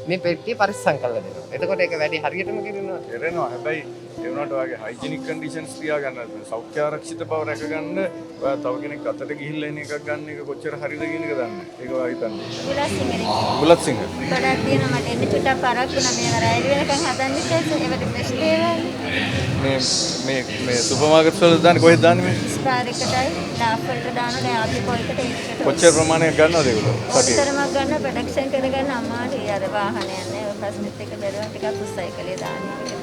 මේ පෙට්ටිය පරිස්සම් කරලා දෙනවා. එතකොට ඒක වැඩි හරියටම කරනවා. කරනවා. හැබැයි ඒ වුණාට ඔයගේ හයිජිනික් කන්ඩිෂන්ස් තියාගන්න සෞඛ්‍ය ආරක්ෂිත බව රැකගන්න ඔයා තව කෙනෙක් අතට ගිහිල්ලා එන එකක් ගන්න එක කොච්චර හරිද කියන එක දන්නේ. ඒක ඔයා හිතන්නේ. බුලත් සිංහ. ගොඩක් තියෙනවා මට එන්න චුට්ටක් පරක් වුණා මේ රයිල් වෙනකන් හදන්න ඉස්සෙල්ලා ඒවට බෙස්ට් ඒවා මේ සුපර් මාකට් වල දාන්නේ කොහෙද දාන්නේ මේ? ස්පාර් එකටයි ඩාෆ් වලට දානවා දැන් අපි පොල්කට ඒකට කොච්චර ප්‍රමාණයක් ගන්නවද ඒගොල්ලෝ? සතියේ. ඔච්චරමක් ගන්න ප්‍රොඩක්ෂන් කරගන්න අමාරුයි අර වාහනයක් නේ ඔය ප්‍රශ්නෙත් එක බැලුවා ටිකක් උස්සයිකලේ දාන්නේ.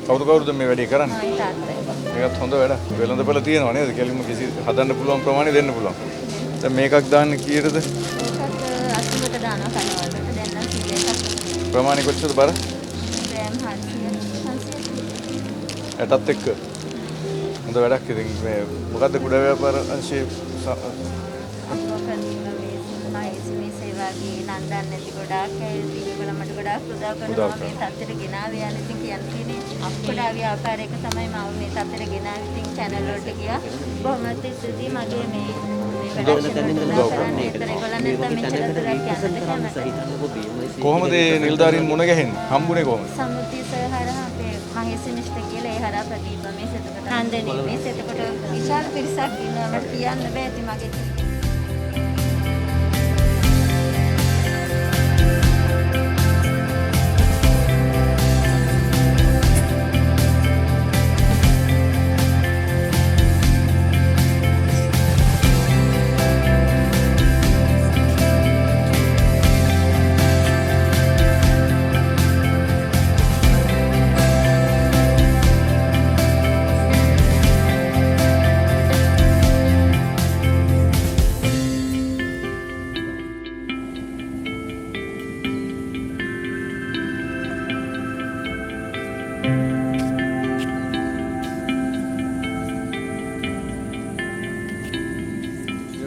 කවුරුද මේ වැඩේ කරන්නේ? මයි තාත්තයි. මේකත් හොඳ වැඩක්. වෙළඳපොළ තියෙනවා නේද? කෙලින්ම කිසි හදන්න පුළුවන් ප්‍රමාණය දෙන්න පුළුවන්. දැන් මේකක් දාන්න කීයටද? ඒකත් 80කට දානවා කනවලට දැන් නම් 100ක්. ප්‍රමාණය කොච්චරද බර? ග්‍රෑම් 400. ඇටත් එක්ක. හොඳ වැඩක්. ඉතින් මේ මොකද්ද කුඩා ව්‍යාපාර අංශයේ සේවාගේ නන්දන් නැති ගොඩාක් අය ඒගොල්ලෝ මට ගොඩාක් උදව් කරනවා මේ තත්ත්වෙට ගෙනාවේ යන්න ඉතින් කියන්නේ අප්පඩා ව්‍යාපාරයක තමයි මම මේ තත්ත්වෙට ගෙනාවේ ඉතින් channel වලට ගියා බොහොම ස්තුතියි මගේ මේ කොහොමද මේ නිලධාරීන් මුණ ගැහෙන්නේ? හම්බුනේ කොහොමද? සම්මුතිය සර් හරහා අපේ මහේෂ් මිනිස්ටර් කියලා ඒ හරහා ප්‍රදීප මේ සෙතකට නන්දනී මේ සෙතකට විශාල පිරිසක් ඉන්නවා මට කියන්න බෑ ඉතින් මගේ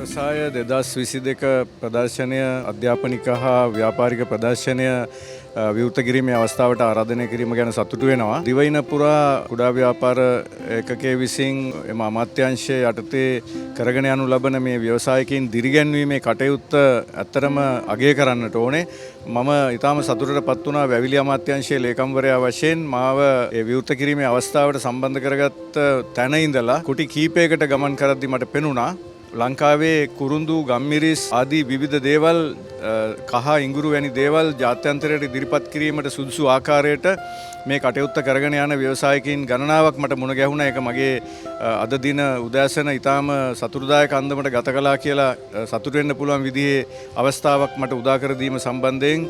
ව්‍යවසාය 2022 ප්‍රදර්ශනය අධ්‍යාපනික හා ව්‍යාපාරික ප්‍රදර්ශනය විවෘත කිරීමේ අවස්ථාවට ආරාධනය කිරීම ගැන සතුටු වෙනවා. දිවයින පුරා කුඩා ව්‍යාපාර ඒකකයේ විසින් එම අමාත්‍යාංශය යටතේ කරගෙන යනු ලබන මේ ව්‍යවසායකින් දිරිගැන්වීමේ කටයුත්ත ඇත්තරම අගය කරන්නට ඕනේ. මම ඊටාම සතුටටපත් වුණා වැවිලි අමාත්‍යාංශයේ ලේකම්වරයා වශයෙන් මාව ඒ විවෘත කිරීමේ අවස්ථාවට සම්බන්ධ කරගත්ත තැන ඉඳලා කුටි කීපයකට ගමන් කරද්දී මට පෙනුණා ලංකාවේ කුරුඳු ගම්මිරිස් ආදී විවිධ දේවල් කහ ඉඟුරු වැනි දේවල් ජාත්‍යන්තරයට ඉදිරිපත් කිරීමට සුදුසු ආකාරයට මේ කටයුත්ත කරගෙන යන ව්‍යවසායකින් ගණනාවක් මට මුණ ගැහුණා. ඒක මගේ අද දින උදෑසන ඊටාම සතුටුදායක අන්දමට ගත කළා කියලා සතුටු වෙන්න පුළුවන් විදිහේ අවස්ථාවක් මට උදා කර දීම සම්බන්ධයෙන්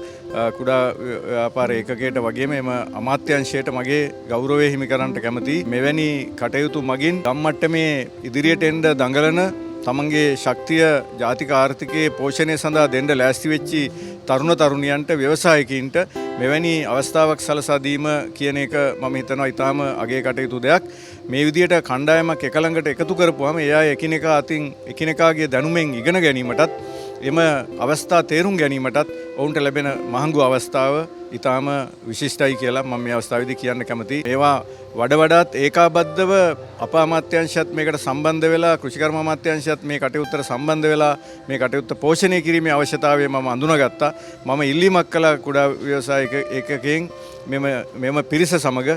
කුඩා ව්‍යාපාර ඒකකයට වගේම එම අමාත්‍යාංශයට මගේ ගෞරවය හිමි කරන්නට කැමතියි. මෙවැනි කටයුතු මගින් ගම්මට්ටමේ ඉදිරියට එන්න දඟලන තමන්ගේ ශක්තිය ජාතික ආර්ථිකයේ පෝෂණය සඳහා දෙන්න ලෑස්ති වෙච්චි තරුණ තරුණියන්ට ව්‍යවසායකින්ට මෙවැනි අවස්ථාවක් සලසා දීම කියන එක මම හිතනවා ඊටාම අගය කටයුතු දෙයක්. මේ විදියට කණ්ඩායමක් එක ළඟට එකතු කරපුවාම එයා එකිනෙකා අතින් එකිනෙකාගේ දැනුමෙන් ඉගෙන ගැනීමටත් එම අවස්ථා තේරුම් ගැනීමටත් ඔවුන්ට ලැබෙන මහඟු අවස්ථාව ඊටාම විශිෂ්ටයි කියලා මම මේ අවස්ථාවේදී කියන්න කැමතියි. ඒවා වඩාත් ඒකාබද්ධව අප අමාත්‍යාංශයත් මේකට සම්බන්ධ වෙලා කෘෂිකර්ම අමාත්‍යාංශයත් මේ කටයුත්තට සම්බන්ධ වෙලා මේ කටයුත්ත පෝෂණය කිරීමේ අවශ්‍යතාවය මම අඳුනගත්තා. මම ඉල්ලීමක් කළා කුඩා ව්‍යවසායක ඒකකයෙන් මෙම පිරිස සමග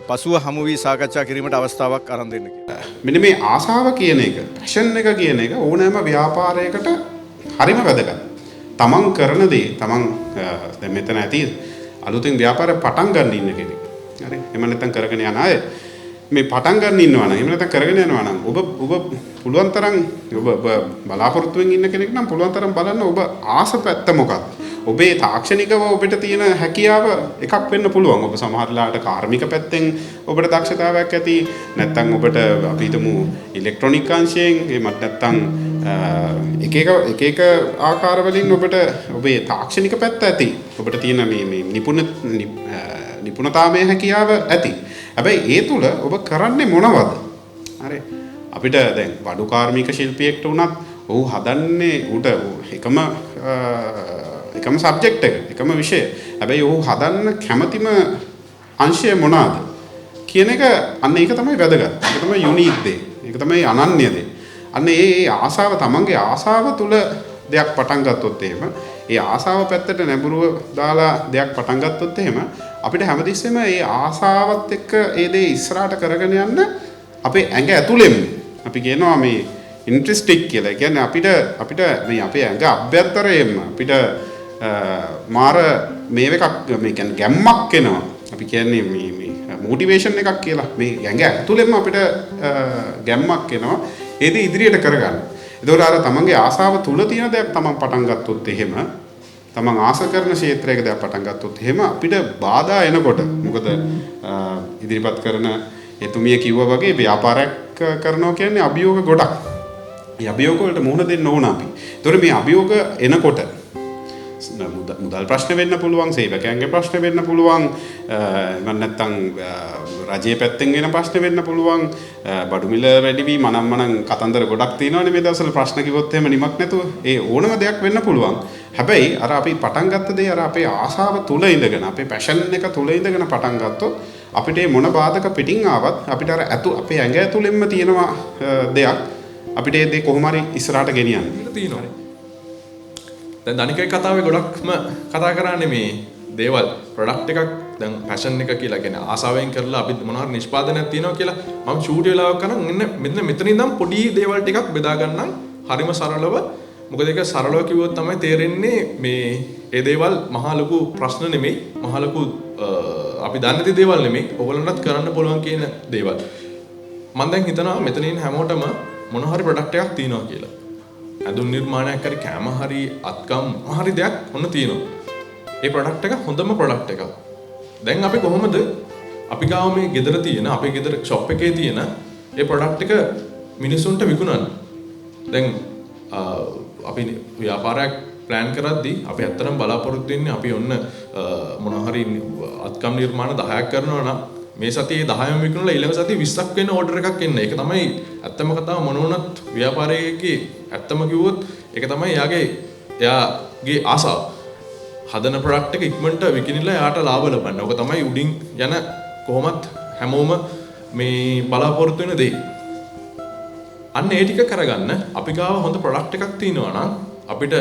පසුව හමු වී සාකච්ඡා කිරීමට අවස්ථාවක් අරන් දෙන්න කියලා. මෙන්න මේ ආසාව කියන එක, පැෂන් එක කියන එක ඕනෑම ව්‍යාපාරයකට හරිම වැදගත්. තමන් කරන දේ තමන් දැන් මෙතන ඇති අලුතින් ව්‍යාපාරය පටන් ගන්න ඉන්න කෙනෙක්. හරි. එහෙම නැත්නම් කරගෙන යන අය මේ පටන් ගන්න ඉන්නවා නම් එහෙම නැත්නම් කරගෙන යනවා නම් ඔබ පුළුවන් තරම් ඔබ බලාපොරොත්තුෙන් ඉන්න කෙනෙක් නම් පුළුවන් තරම් බලන්න ඔබ ආස පැත්ත මොකක්ද? ඔබේ තාක්ෂණිකව ඔබට තියෙන හැකියාව එකක් වෙන්න පුළුවන්. ඔබ සමහරලාට කාර්මික පැත්තෙන් ඔබට දක්ෂතාවයක් ඇති. නැත්නම් ඔබට අපි හිතමු ඉලෙක්ට්‍රොනික අංශයෙන් එහෙමත් නැත්නම් එක එක ආකාරවලින් ඔබට ඔබේ තාක්ෂණික පැත්ත ඇති. ඔබට තියෙන මේ නිපුණතාවයේ හැකියාව ඇති. හැබැයි ඒ තුල ඔබ කරන්නේ මොනවද? හරි. අපිට දැන් වඩු කාර්මික ශිල්පියෙක්ට උනත් ඔහු හදන්නේ උට එකම සබ්ජෙක්ට් එක, එකම විෂය. හැබැයි ඔහු හදන්න කැමතිම අංශය මොනවාද කියන එක අන්න ඒක තමයි වැදගත්. ඒක තමයි යුනික් දේ. ඒක තමයි අනන්‍ය දේ. අන්න ඒ ආසාව තමන්ගේ ආසාව තුල දෙයක් පටන් ගත්තොත් එහෙම ඒ ආසාව පැත්තට නැඹුරුව දාලා දෙයක් පටන් ගත්තොත් එහෙම අපිට හැමතිස්සෙම ඒ ආසාවත් එක්ක ඒ දේ ඉස්සරහට කරගෙන යන්න අපේ ඇඟ ඇතුළෙම අපි කියනවා මේ ඉන්ට්‍රස්ටික් කියලා. ඒ කියන්නේ අපිට මේ අපේ ඇඟ අභ්‍යන්තරයෙන්ම අපිට මාර මේ එකක් මේ කියන්නේ ගැම්මක් එනවා. අපි කියන්නේ මේ මොටිවේෂන් එකක් කියලා. මේ ඇඟ ඇතුළෙන්ම අපිට ගැම්මක් එනවා. ඒ දේ ඉදිරියට කරගන්න. ඒතකොට අර තමන්ගේ ආසාව තුල තියෙන දෙයක් තමන් පටන් ගත්තොත් එහෙම තමන් ආස කරන ක්ෂේත්‍රයක දෙයක් පටන් ගත්තොත් එහෙම අපිට බාධා එනකොට මොකද ඉදිරිපත් කරන එතුමිය කිව්වා වගේ ව්‍යාපාරයක් කරනවා කියන්නේ අභියෝග ගොඩක්. මේ අභියෝග වලට මුහුණ දෙන්න ඕන අපි. ඒතකොට මේ අභියෝග එනකොට මුදල් ප්‍රශ්න වෙන්න පුළුවන්, සේවකයන්ගේ ප්‍රශ්න වෙන්න පුළුවන්, එහෙම නැත්නම් රජයේ පැත්තෙන් වෙන ප්‍රශ්න වෙන්න පුළුවන්, බඩු මිල වැඩි වීම මනම් කතන්දර ගොඩක් තියෙනවානේ මේ දවස්වල ප්‍රශ්න කිව්වොත් එහෙම නිමක් නැතුව. ඒ ඕනම දෙයක් වෙන්න පුළුවන්. හැබැයි අර අපි පටන් ගත්ත දේ අර අපේ ආශාව තුල ඉඳගෙන අපේ පැෂන් එක තුල ඉඳගෙන පටන් ගත්තොත් අපිට මොන බාධක පිටින් ආවත් අපිට අර අපේ ඇඟ ඇතුළෙන්ම තියෙනවා දෙයක් අපිට ඒ දේ කොහොම හරි ඉස්සරහට ගෙනියන්න තියෙනවා. දැන් ධනිකේ කතාවේ ගොඩක්ම කතා කරන්නේ මේ දේවල් ප්‍රොඩක්ට් එකක් දැන් ෆැෂන් එක කියලා කියන්නේ ආසාවෙන් කරලා අපි මොනවා හරි නිෂ්පාදනයක් තියෙනවා කියලා මම ෂූට් වෙලාවක් කරන් මෙතන ඉඳන් පොඩි දේවල් ටිකක් බෙදා ගන්නම් හරිම සරලව. මොකද ඒක සරලව කිව්වොත් තමයි තේරෙන්නේ මේ ඒ දේවල් මහා ලොකු ප්‍රශ්න නෙමෙයි, මහා ලොකු අපි දන්නේ නැති දේවල් නෙමෙයි, ඔයගොල්ලන්ටත් කරන්න පුළුවන් කියන දේවල්. මම දැන් හිතනවා මෙතන ඉන්න හැමෝටම මොන හරි ප්‍රොඩක්ට් එකක් තියෙනවා කියලා. ඇඳුම් නිර්මාණයක් හරි කැම හරි අත්කම් හරි දෙයක් ඔන්න තියෙනවා. ඒ ප්‍රොඩක්ට් එක හොඳම ප්‍රොඩක්ට් එකක්. දැන් අපි කොහොමද අපි ගාව මේ ගෙදර තියෙන අපේ ගෙදර ෂොප් එකේ තියෙන ඒ ප්‍රොඩක්ට් එක මිනිසුන්ට විකුණන්නේ. දැන් අපි ව්‍යාපාරයක් ප්ලෑන් කරද්දී අපි ඇත්තටම බලාපොරොත්තු වෙන්නේ අපි ඔන්න මොන හරි අත්කම් නිර්මාණ 10ක් කරනවා නම් මේ සතියේ 10ම විකුණලා ඊළඟ සතියේ 20ක් වෙන ඕඩර් එකක් එන්න. ඒක තමයි ඇත්තම කතාව මොන වුණත් ව්‍යාපාරයේගේ ඇත්තම කිව්වොත් ඒක තමයි එයාගේ ආසාව. හදන ප්‍රොඩක්ට් එක ඉක්මනට විකිනිලා එයාට ලාභ ලබන්න. ඕක තමයි උඩින් යන කොහොමත් හැමෝම මේ බලාපොරොත්තු වෙන දේ. අන්න ඒ ටික කරගන්න අපි ගාව හොඳ ප්‍රොඩක්ට් එකක් තියෙනවා නම් අපිට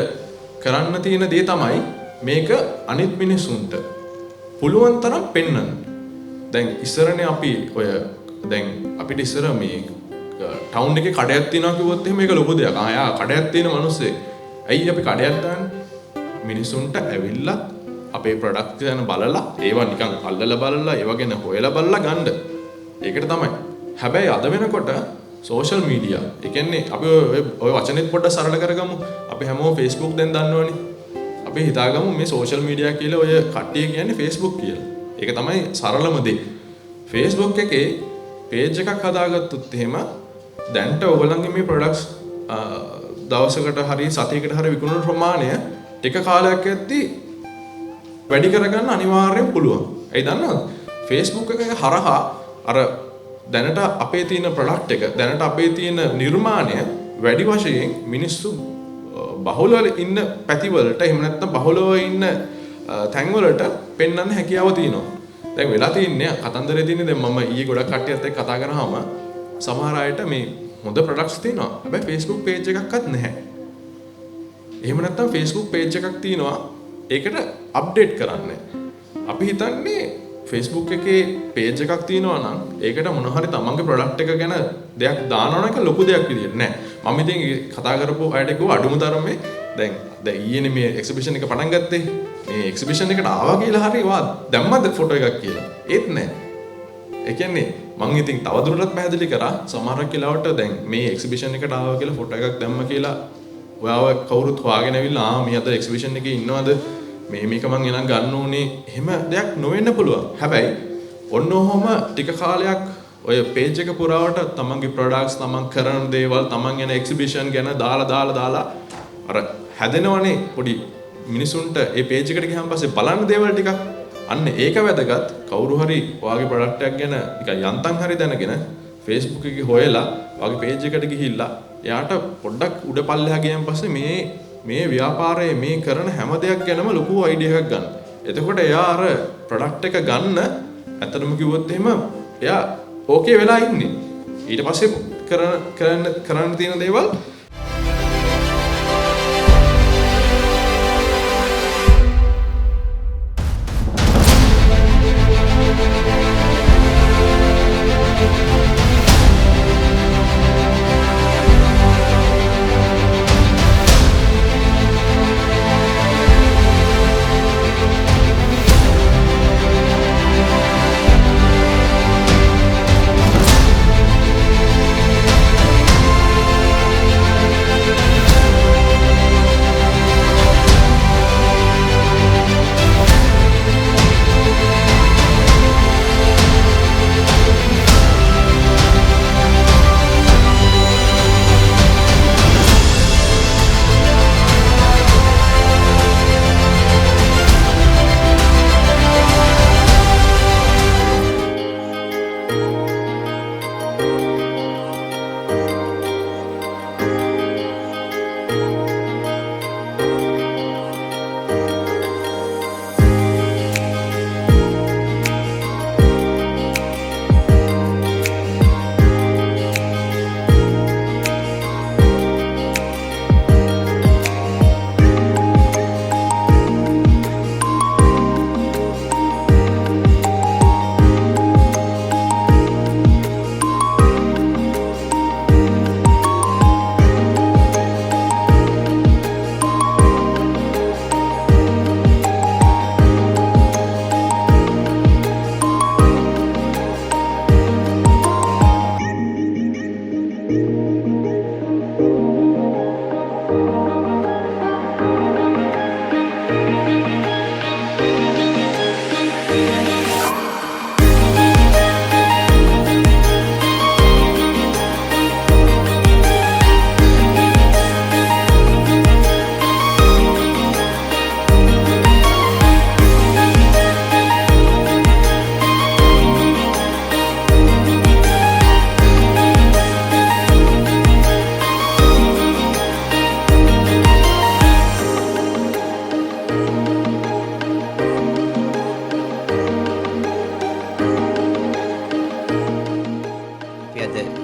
කරන්න තියෙන දේ තමයි මේක අනිත් මිනිස්සුන්ට පුළුවන් තරම් පෙන්වන්න. දැන් ඉස්සරනේ අපි ඔය දැන් අපිට ඉස්සර මේ ටවුන් එකේ කඩයක් තියෙනවා කිව්වොත් එහෙම මේක ලොකු දෙයක්. යා කඩයක් තියෙන මිනිස්සෙක්. ඇයි අපි කඩයක් දාන්නේ? මිනිසුන්ට ඇවිල්ලා අපේ ප්‍රොඩක්ට් ගැන බලලා ඒවා නිකන් අල්ලලා බලලා ඒවා ගැන හොයලා බලලා ගන්න. ඒකට තමයි. හැබැයි අද වෙනකොට සෝෂල් මීඩියා. ඒ කියන්නේ අපි ඔය වචනේත් පොඩ්ඩක් සරල කරගමු. අපි හැමෝම Facebook දැන් දන්නවනේ. අපි හිතාගමු මේ සෝෂල් මීඩියා කියලා ඔය කට්ටිය කියන්නේ Facebook කියලා. ඒක තමයි සරලම දේ. Facebook එකේ page එකක් හදාගත්තොත් එහෙම දැන්ට ඔයගොල්ලන්ගේ මේ products දවසකට හරි සතියකට හරි විකුණන ප්‍රමාණය ටික කාලයක් යද්දී වැඩි කරගන්න අනිවාර්යෙන් පුළුවන්. ඒ දන්නවද? Facebook එක හරහා අර දැනට අපේ තියෙන ප්‍රොඩක්ට් එක දැනට අපේ තියෙන නිර්මාණය වැඩි වශයෙන් මිනිස්සු බහුලව ඉන්න පැතිවලට එහෙම නැත්නම් බහුලව ඉන්න තැන්වලට පෙන්වන්න හැකියාව තියෙනවා. දැන් වෙලා තින්නේ කතන්දරේ තියෙන්නේ දැන් මම ඊයේ ගොඩක් කට්ටියත් එක්ක කතා කරාම සමහර අයට මේ හොඳ ප්‍රොඩක්ට්ස් තියෙනවා. හැබැයි Facebook page එකක්වත් නැහැ. එහෙම නැත්නම් Facebook page එකක් තියෙනවා. ඒකට අප්ඩේට් කරන්න. අපි හිතන්නේ Facebook එකේ page එකක් තියෙනවා නම් ඒකට මොන හරි තමන්ගේ product එක ගැන දෙයක් දානවා නම් ඒක ලොකු දෙයක් විදියට නෑ. මම ඉතින් කතා කරපු අයට කිව්වා අඩුම තරමේ දැන් ඊයේනේ මේ exhibition එක පටන් ගත්තේ. මේ exhibition එකට ආවා කියලා හරි වා දැම්මද ෆොටෝ එකක් කියලා. ඒත් නෑ. ඒ කියන්නේ මම ඉතින් තවදුරටත් පැහැදිලි කරා සමහරක් කියලාවට දැන් මේ exhibition එකට ආවා කියලා ෆොටෝ එකක් දැම්ම කියලා ඔයාව කවුරුත් හොයාගෙන ඇවිල්ලා මේ අද exhibition එකේ ඉන්නවද මේක මං එනම් ගන්න ඕනේ එහෙම දෙයක් නොවෙන්න පුළුවන්. හැබැයි ඔන්න ඔහොම ටික කාලයක් ඔය page එක පුරාවට තමන්ගේ products තමන් කරන දේවල් තමන් යන exhibition ගැන දාලා අර හැදෙනවනේ පොඩි මිනිසුන්ට ඒ page එකට ගියාන් පස්සේ බලන්න දේවල් ටිකක් අන්න ඒක වැදගත්. කවුරු හරි ඔයාගේ product එකක් ගැන නිකන් යන්තම් හරි දැනගෙන Facebook එකේ හොයලා ඔයාගේ page එකට ගිහිල්ලා එයාට පොඩ්ඩක් උඩ පල්ලෙහා ගියන් පස්සේ මේ ව්‍යාපාරයේ මේ කරන හැම දෙයක් ගැනම ලොකු අයිඩියා එකක් ගන්න. එතකොට එයා අර ප්‍රොඩක්ට් එක ගන්න ඇත්තටම කිව්වොත් එහෙම එයා ඕකේ වෙලා ඉන්නේ. ඊට පස්සේ කරන්න තියෙන දේවල්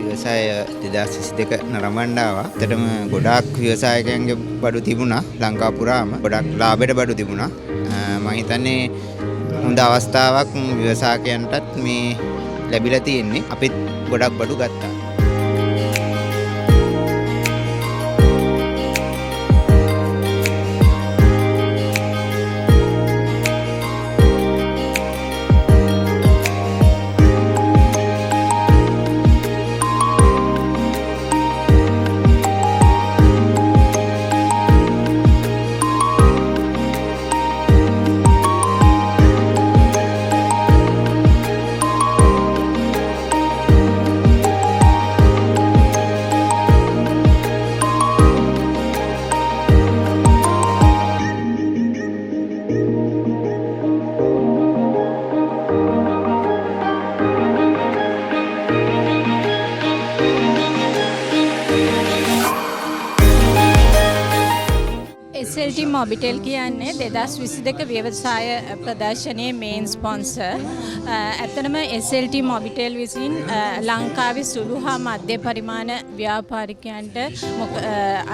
ව්‍යවසාය 2022 නරඹන්න ආවා. ඇත්තටම ගොඩාක් ව්‍යවසායකයන්ගේ බඩු තිබුණා ලංකාව පුරාම. ගොඩක් ලාභයට බඩු තිබුණා. මම හිතන්නේ හොඳ අවස්ථාවක් ව්‍යවසායකයන්ටත් මේ ලැබිලා තියෙන්නේ. අපිත් ගොඩක් බඩු ගත්තා. SLT මොබිටෙල් කියන්නේ 2022 ව්‍යවසාය ප්‍රදර්ශනයේ මේන් ස්පොන්සර්. ඇත්තටම SLT මොබිටෙල් විසින් ලංකාවේ සුළු හා මධ්‍ය පරිමාණ ව්‍යාපාරිකයන්ට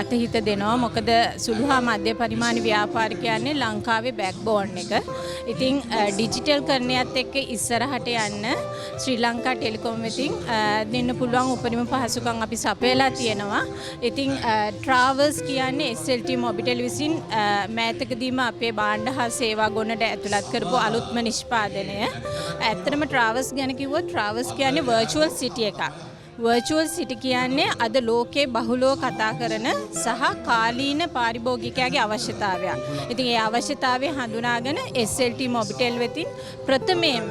අතහිත දෙනවා. මොකද සුළු හා මධ්‍ය පරිමාණ ව්‍යාපාරිකයන්නේ ලංකාවේ බෑක්බෝන් එක. ඉතින් ඩිජිටල් කරණයත් එක්ක ඉස්සරහට යන්න ශ්‍රී ලංකා ටෙලිකොම් වෙතින් දෙන්න පුළුවන් උපරිම පහසුකම් අපි සපයලා තියෙනවා. ඉතින් ට්‍රාවල්ස් කියන්නේ SLT මොබිටෙල් විසින් මෑතකදීම අපේ භාණ්ඩ හා සේවා ගොනට ඇතුළත් කරපු අලුත්ම නිෂ්පාදනය. ඇත්තටම ට්‍රාවල්ස් ගැන කිව්වොත් ට්‍රාවල්ස් කියන්නේ වර්චුවල් සිටි එකක්. වර්චුවල් සිටි කියන්නේ අද ලෝකේ බහුලව කතා කරන සහ කාලීන පාරිභෝගිකයාගේ අවශ්‍යතාවයක්. ඉතින් ඒ අවශ්‍යතාවය හඳුනාගෙන SLT මොබිටෙල් වෙතින් ප්‍රථමයෙන්ම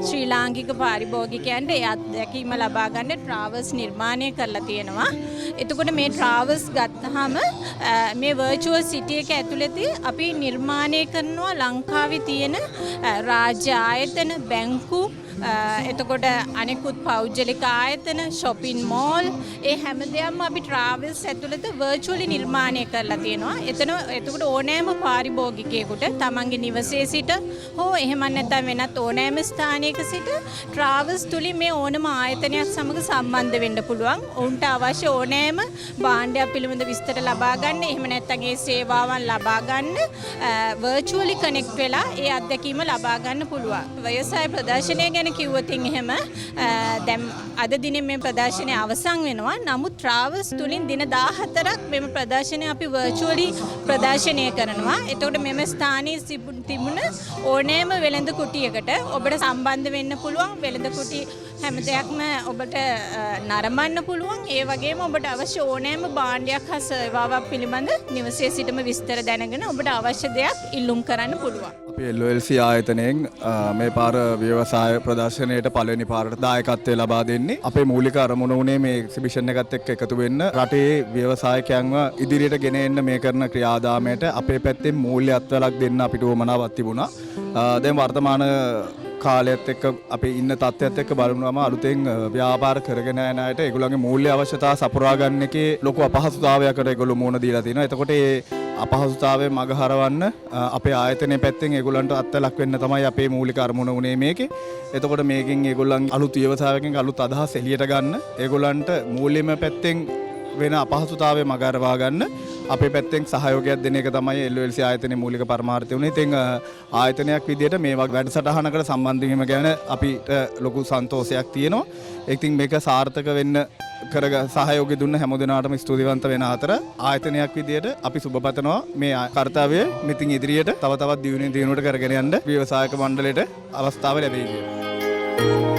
ශ්‍රී ලාංකික පාරිභෝගිකයන්ට ඒ අත්දැකීම ලබා ගන්න ට්‍රාවල්ස් නිර්මාණය කරලා තියෙනවා. එතකොට මේ ට්‍රාවල්ස් ගත්තාම මේ වර්චුවල් සිටි එක ඇතුළතදී අපි නිර්මාණය කරනවා ලංකාවේ තියෙන රාජ්‍ය ආයතන, බැංකු, එතකොට අනෙකුත් පෞද්ගලික ආයතන shopping mall ඒ හැම දෙයක්ම අපි travels ඇතුළත virtually නිර්මාණය කරලා තියෙනවා. එතකොට ඕනෑම පාරිභෝගිකයෙකුට තමන්ගේ නිවසේ සිට හෝ එහෙම නැත්නම් වෙනත් ඕනෑම ස්ථානයක සිට travels තුලින් මේ ඕනම ආයතනයක් සමග සම්බන්ධ වෙන්න පුළුවන්. ඔවුන්ට අවශ්‍ය ඕනෑම භාණ්ඩයක් පිළිබඳ විස්තර ලබා ගන්න, එහෙම නැත්නම් ඒ සේවාවන් ලබා ගන්න virtually connect වෙලා ඒ අත්දැකීම ලබා ගන්න පුළුවන්. ව්‍යවසාය ප්‍රදර්ශනය ගැන කිව්වොත් එහෙම දැන් අද දිනේ මේ ප්‍රදර්ශනය අවසන් වෙනවා. නමුත් travels තුලින් දින 14ක් මෙම ප්‍රදර්ශනය අපි virtually ප්‍රදර්ශනය කරනවා. එතකොට මෙම ස්ථානයේ තිබුණ ඕනෑම වෙළඳ කුටියකට ඔබට සම්බන්ධ වෙන්න පුළුවන්. වෙළඳ කුටි හැම දෙයක්ම ඔබට නරඹන්න පුළුවන්. ඒ වගේම ඔබට අවශ්‍ය ඕනෑම භාණ්ඩයක් හා සේවාවක් පිළිබඳ නිවසේ සිටම විස්තර දැනගෙන ඔබට අවශ්‍ය දෙයක් ඉල්ලුම් කරන්න පුළුවන්. අපි LOLC ආයතනයෙන් මේ පාර ව්‍යවසාය ප්‍රදර්ශනයට පළවෙනි පාරට දායකත්වය ලබා දෙන්නේ. අපේ මූලික අරමුණ උනේ මේ එක්සිබිෂන් එකත් එක්ක එකතු වෙන්න, රටේ ව්‍යවසායකයන්ව ඉදිරියට ගෙන එන්න මේ කරන ක්‍රියාදාමයට අපේ පැත්තෙන් මූල්‍ය අත්වලක් දෙන්න අපිට උවමනාවක් තිබුණා. දැන් වර්තමාන කාලයත් එක්ක අපි ඉන්න තත්ත්වයත් එක්ක බලනවාම අලුතෙන් ව්‍යාපාර කරගෙන යන අයට ඒගොල්ලන්ගේ මූල්‍ය අවශ්‍යතා සපුරා ගන්න එකේ ලොකු අපහසුතාවයකට ඒගොල්ලෝ මුහුණ දීලා තියෙනවා. එතකොට ඒ අපහසුතාවය මගහරවන්න අපේ ආයතනයේ පැත්තෙන් ඒගොල්ලන්ට අත්ලක් වෙන්න තමයි අපේ මූලික අරමුණ උනේ මේකේ. එතකොට මේකෙන් ඒගොල්ලන් අලුත් ව්‍යවසායකයන්ගේ අලුත් අදහස් එළියට ගන්න, ඒගොල්ලන්ට මූල්‍යමය පැත්තෙන් වෙන අපහසුතාවය මගහරවා ගන්න අපේ පැත්තෙන් සහයෝගයක් දෙන එක තමයි LOLC ආයතනයේ මූලික පරමාර්ථය උනේ. ඉතින් ආයතනයක් විදිහට මේ වගේ වැඩසටහනකට සම්බන්ධ වීම ගැන අපිට ලොකු සන්තෝෂයක් තියෙනවා. ඉතින් මේක සාර්ථක වෙන්න සහයෝගය දුන්න හැම දෙනාටම ස්තුතිවන්ත වෙන අතර ආයතනයක් විදිහට අපි සුබපතනවා මේ කාර්යය මෙතින් ඉදිරියට තව තවත් දියුණුවට කරගෙන යන්න ව්‍යවසායක මණ්ඩලයට අවස්ථාව ලැබෙයි කියලා.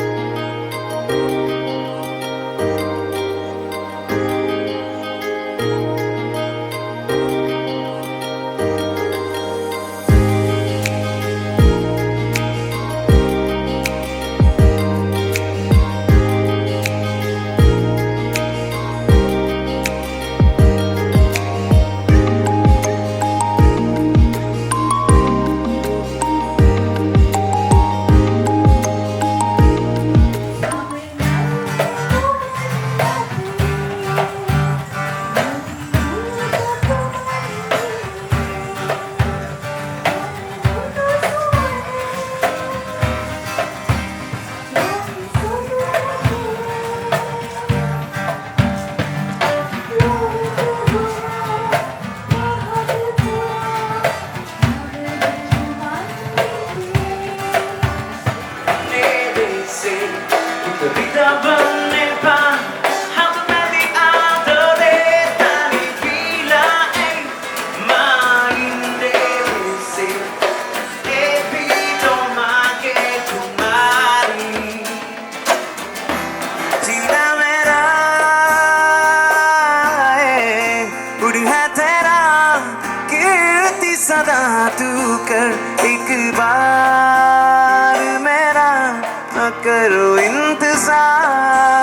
करो इंतजार